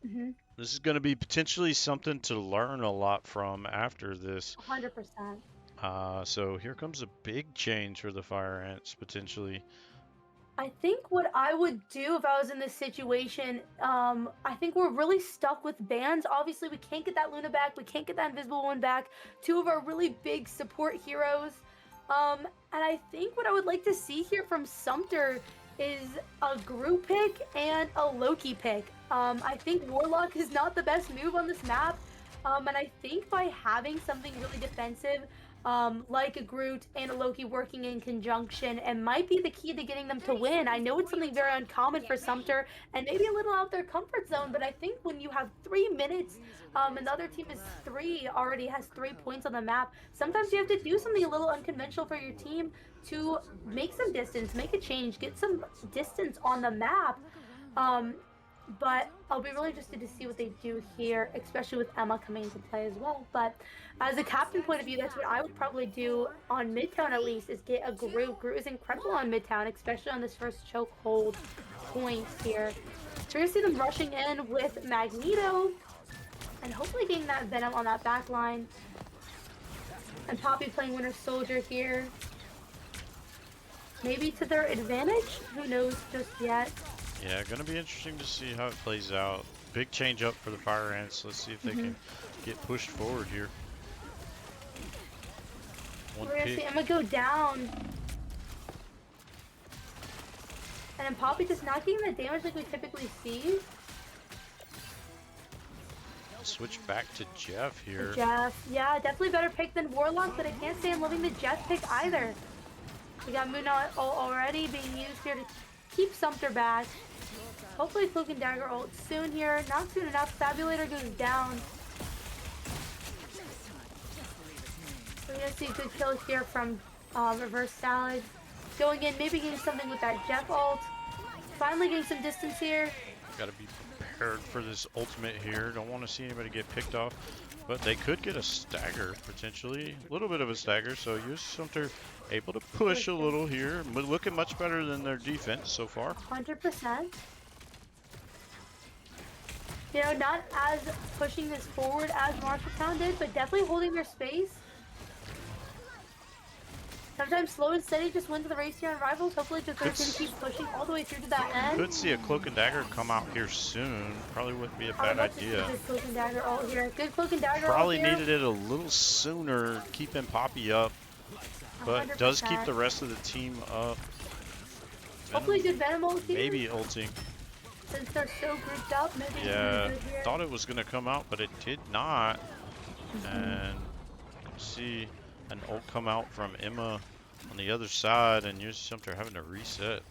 Mm-hmm. this is going to be potentially something to learn a lot from after this. 100%. So here comes a big change for the Fire Ants, potentially. I think what I would do if I was in this situation, I think we're really stuck with bans. Obviously, we can't get that Luna back. We can't get that Invisible One back. Two of our really big support heroes. And I think what I would like to see here from Sumter is a Groot pick and a Loki pick. I think Warlock is not the best move on this map. And I think by having something really defensive, like a Groot and a Loki working in conjunction, and might be the key to getting them to win. I know it's something very uncommon for Sumter and maybe a little out their comfort zone, but I think when you have 3 minutes and the other team is already has 3 points on the map, sometimes you have to do something a little unconventional for your team to make some distance, make a change, get some distance on the map. But I'll be really interested to see what they do here, especially with Emma coming into play as well. But as a captain point of view, that's what I would probably do on Midtown at least, is get a Groot. Groot is incredible on Midtown, especially on this first chokehold point here. So we're going to see them rushing in with Magneto and hopefully getting that Venom on that back line. And Poppy playing Winter Soldier here. Maybe to their advantage? Who knows just yet. Yeah, going to be interesting to see how it plays out. Big change up for the Fire Ants. Let's see if they can get pushed forward here. One We're gonna see pick. Emma go down. And then Poppy just not getting the damage like we typically see. Switch back to Jeff here. Jeff, yeah, definitely better pick than Warlock, but I can't say I'm loving the Jeff pick either. We got Moon Knight already being used here to keep Sumter back. Hopefully Cloak and Dagger ult soon here. Not soon enough. Fabulator goes down. We're gonna see good kills here from Reverse Salad. Going in, maybe getting something with that Jeff ult. Finally getting some distance here. Got to be prepared for this ultimate here. Don't want to see anybody get picked off, but they could get a stagger potentially. A little bit of a stagger, so USC Sumter able to push a little here. Looking much better than their defense so far. 100%. You know, not as pushing this forward as Marshalltown did, but definitely holding their space. Sometimes slow and steady just wins the race here on Rivals. Hopefully just going to keep pushing all the way through to that end. Could see a Cloak and Dagger come out here soon. Probably wouldn't be a bad idea. Good Cloak and Dagger ult here. Good Cloak and Dagger Probably ult here. needed it a little sooner, keeping Poppy up, but 100%. does keep the rest of the team up. Hopefully good Venom ult here. Maybe ulting. Since they're so grouped up, maybe it's Yeah, good here. thought it was going to come out, but it did not. And you can see an ult come out from Emma on the other side, and USC Sumter having to reset.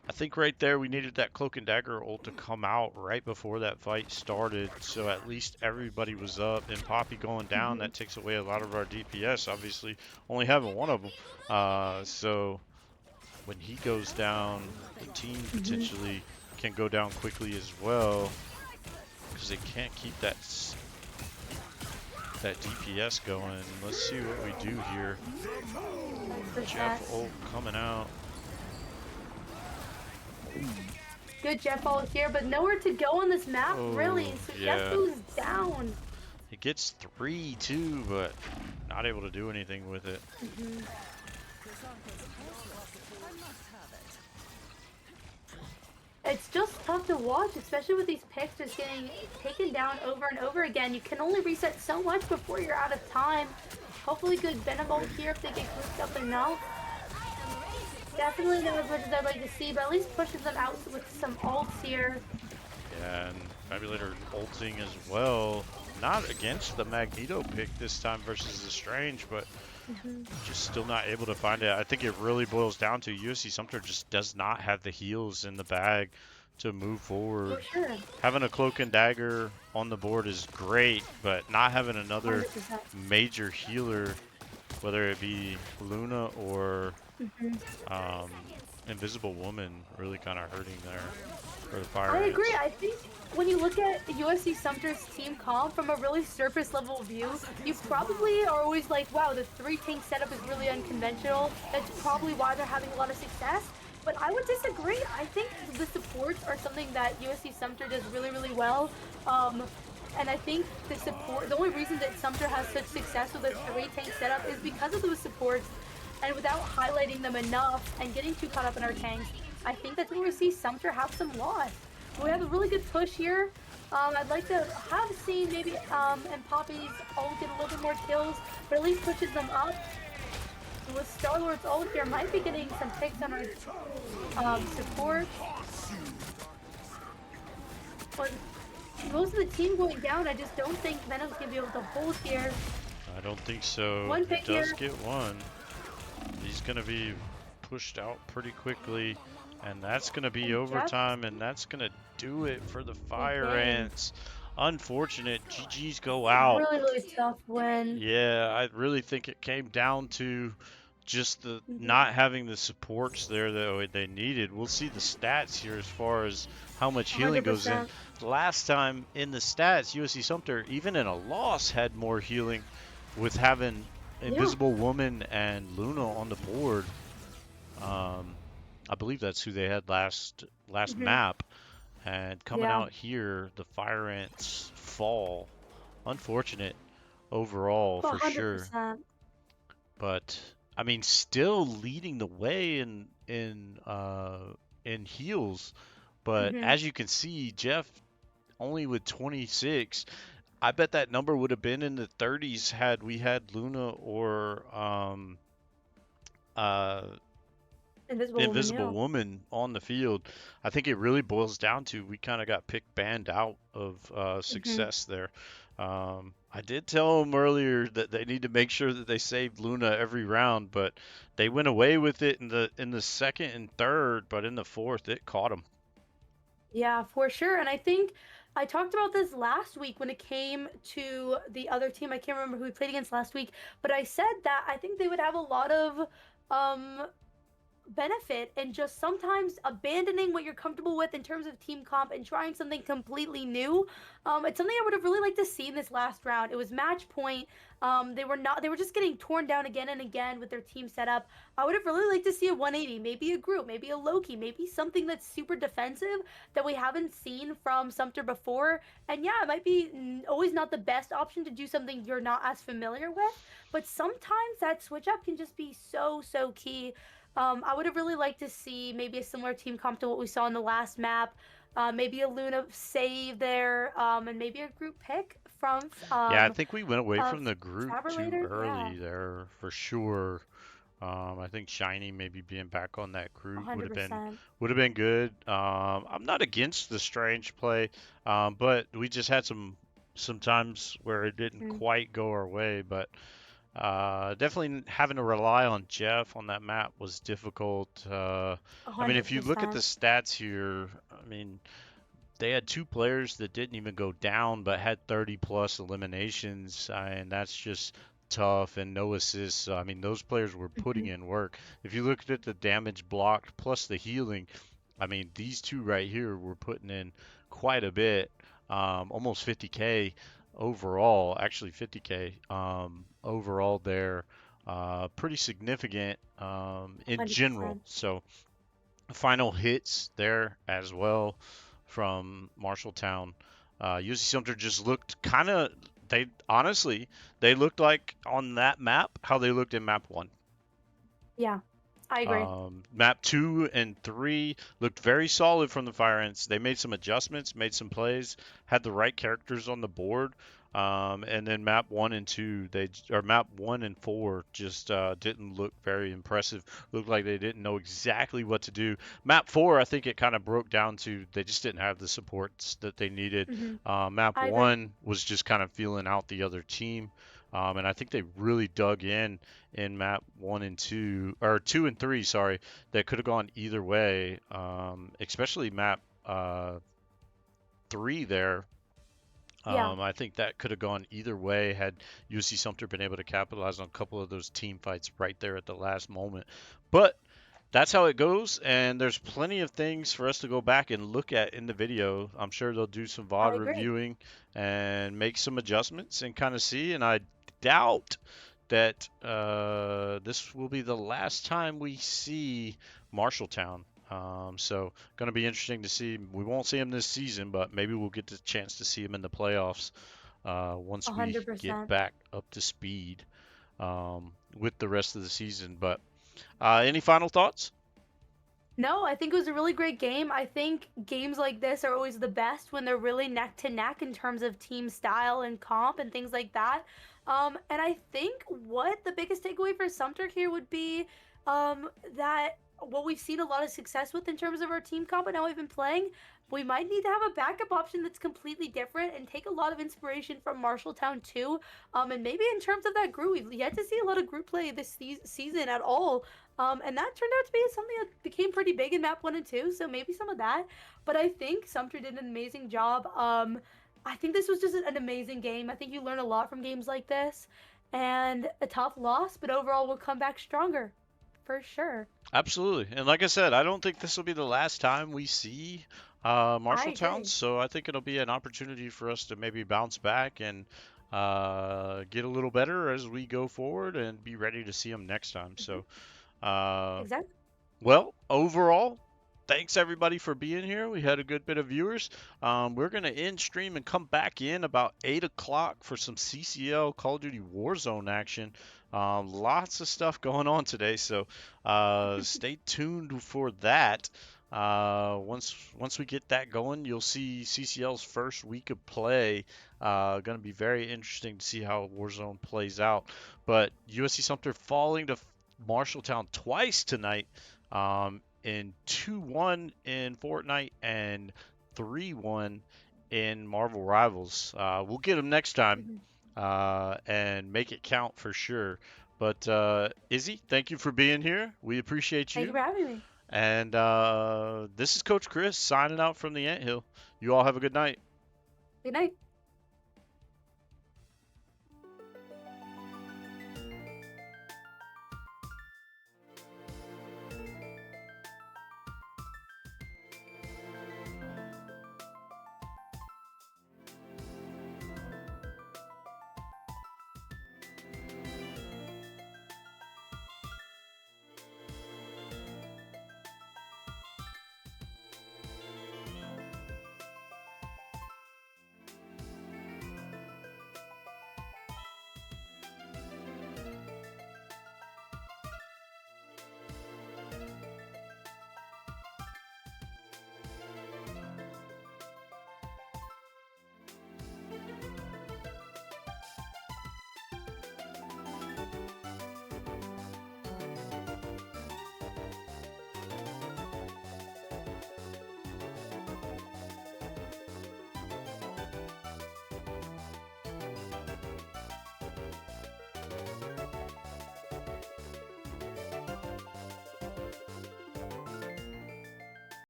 I think right there we needed that Cloak and Dagger ult to come out right before that fight started, so at least everybody was up. And Poppy going down, that takes away a lot of our DPS, obviously, only having one of them. So when he goes down, the team potentially can go down quickly as well, because they can't keep that DPS going. Let's see what we do here. Jeff ult coming out. Good Jeff ult here, but nowhere to go on this map, really. So yeah. Jeff goes down. He gets 3 too, but not able to do anything with it. It's just tough to watch, especially with these picks just getting taken down over and over again. You can only reset so much before you're out of time. Hopefully good Venom ult here if they get grouped up enough. Definitely not as much as I'd like to see, but at least pushes them out with some ults here. Yeah, and Fabulator ulting as well. Not against the Magneto pick this time versus the Strange, but just still not able to find it. I think it really boils down to USC Sumter just does not have the heals in the bag to move forward. For sure. Having a Cloak and Dagger on the board is great, but not having another 100%. major healer, whether it be Luna or Invisible Woman, really kind of hurting there for the Fire I Ants. agree. I think when you look at USC Sumter's team comp from a really surface level view, you probably are always like, wow, the 3-tank setup is really unconventional. That's probably why they're having a lot of success. But I would disagree. I think the supports are something that USC Sumter does really, really well. And I think the only reason that Sumter has such success with a 3-tank setup is because of those supports. And without highlighting them enough and getting too caught up in our tanks, I think that's where we see Sumter have some loss. We have a really good push here. I'd like to have seen maybe and Poppy's ult get a little bit more kills, but at least pushes them up. With Star-Lord's ult here, might be getting some picks on our support. But most of the team going down, I just don't think Venom's going to be able to hold here. I don't think so. One He pick does here. get one. He's going to be pushed out pretty quickly, and that's going to be overtime, and that's going to do it for the Fire Ants. Unfortunate. GG's go out. Really, really tough win. Yeah, I really think it came down to just the not having the supports there that they needed. We'll see the stats here as far as how much healing goes in. 100%. Last time in the stats, USC Sumter, even in a loss, had more healing with having Invisible Woman and Luna on the board. I believe that's who they had last map. And coming out here, the Fire Ants fall. Unfortunate overall for 100%. sure. But I mean, still leading the way in heals. But as you can see, Jeff only with 26. I bet that number would have been in the 30s had we had Luna or Invisible Woman, invisible yeah. woman on the field. I think it really boils down to we kind of got picked banned out of Hmm. success there. I did tell them earlier that they need to make sure that they saved Luna every round, but they went away with it in the second and third, but in the fourth it caught them. Yeah, for sure. And I think I talked about this last week when it came to the other team. I can't remember who we played against last week, but I said that I think they would have a lot of um benefit and just sometimes abandoning what you're comfortable with in terms of team comp and trying something completely new. It's something I would have really liked to see in this last round. It was match point. They were just getting torn down again and again with their team setup. I would have really liked to see a 180, maybe a group, maybe a Loki, maybe something that's super defensive that we haven't seen from Sumter before. And yeah, it might be always not the best option to do something you're not as familiar with, but sometimes that switch up can just be so key. I would have really liked to see maybe a similar team comp to what we saw in the last map. Maybe a Luna save there, and maybe a group pick from Yeah, I think we went away uh from the group Saber too later. Yeah, early there for sure. I think Shiny maybe being back on that group 100%. would have been good. I'm not against the strange play, but we just had some times where it didn't Mm-hmm. quite go our way. But definitely having to rely on Jeff on that map was difficult. I mean, if you look at the 100%. stats here, I mean, they had two players that didn't even go down but had 30 plus eliminations, and that's just tough, and no assists. So, I mean, those players were putting Hmm. in work. If you looked at the damage blocked plus the healing, I mean, these two right here were putting in quite a bit, almost 50K overall, actually 50K overall there. Pretty significant in general. 100%. So, final hits there as well from Marshalltown. USC Sumter just looked kind of. They honestly, they looked like on that map how they looked in map one. Yeah, I agree. Map two and three looked very solid from the Fire Ants. They made some adjustments, made some plays, had the right characters on the board. And then map one and two, map one and four just didn't look very impressive. Looked like they didn't know exactly what to do. Map four, I think it kind of broke down to they just didn't have the supports that they needed. Hmm. Map I agree. one was just kind of feeling out the other team. And I think they really dug in map one and two, or two and three, sorry, that could have gone either way. Especially map three there. Yeah, I think that could have gone either way had UC Sumter been able to capitalize on a couple of those team fights right there at the last moment. But that's how it goes, and there's plenty of things for us to go back and look at in the video. I'm sure they'll do some I VOD agree. reviewing and make some adjustments and kind of see. And I doubt that this will be the last time we see Marshalltown. So going to be interesting to see. We won't see him this season, but maybe we'll get the chance to see him in the playoffs once we get 100%. back up to speed with the rest of the season. But any final thoughts? No, I think it was a really great game. I think games like this are always the best when they're really neck to neck in terms of team style and comp and things like that. And I think what the biggest takeaway for Sumter here would be that what we've seen a lot of success with in terms of our team comp and how we've been playing, we might need to have a backup option that's completely different and take a lot of inspiration from Marshalltown too. And maybe in terms of that group, we've yet to see a lot of group play this season at all. And that turned out to be something that became pretty big in map one and two, so maybe some of that. But I think Sumter did an amazing job. I think this was just an amazing game. I think you learn a lot from games like this, and a tough loss, but overall we'll come back stronger, for sure. Absolutely. And like I said, I don't think this will be the last time we see I Marshalltown. agree. So I think it'll be an opportunity for us to maybe bounce back and get a little better as we go forward and be ready to see them next time. Hmm. So, uh, Exactly. well, overall, thanks everybody for being here. We had a good bit of viewers. We're gonna end stream and come back in about 8 o'clock for some CCL Call of Duty Warzone action. Lots of stuff going on today, so stay tuned for that. Once we get that going, you'll see CCL's first week of play. Going to be very interesting to see how Warzone plays out. But USC Sumter falling to Marshalltown twice tonight. in 2-1 in Fortnite and 3-1 in Marvel Rivals. We'll get them next time Mhm. and make it count for sure. But Izzy, thank you for being here. We appreciate Thank you you. for having me. And this is Coach Chris signing out from the Anthill. You all have a good night. Good night.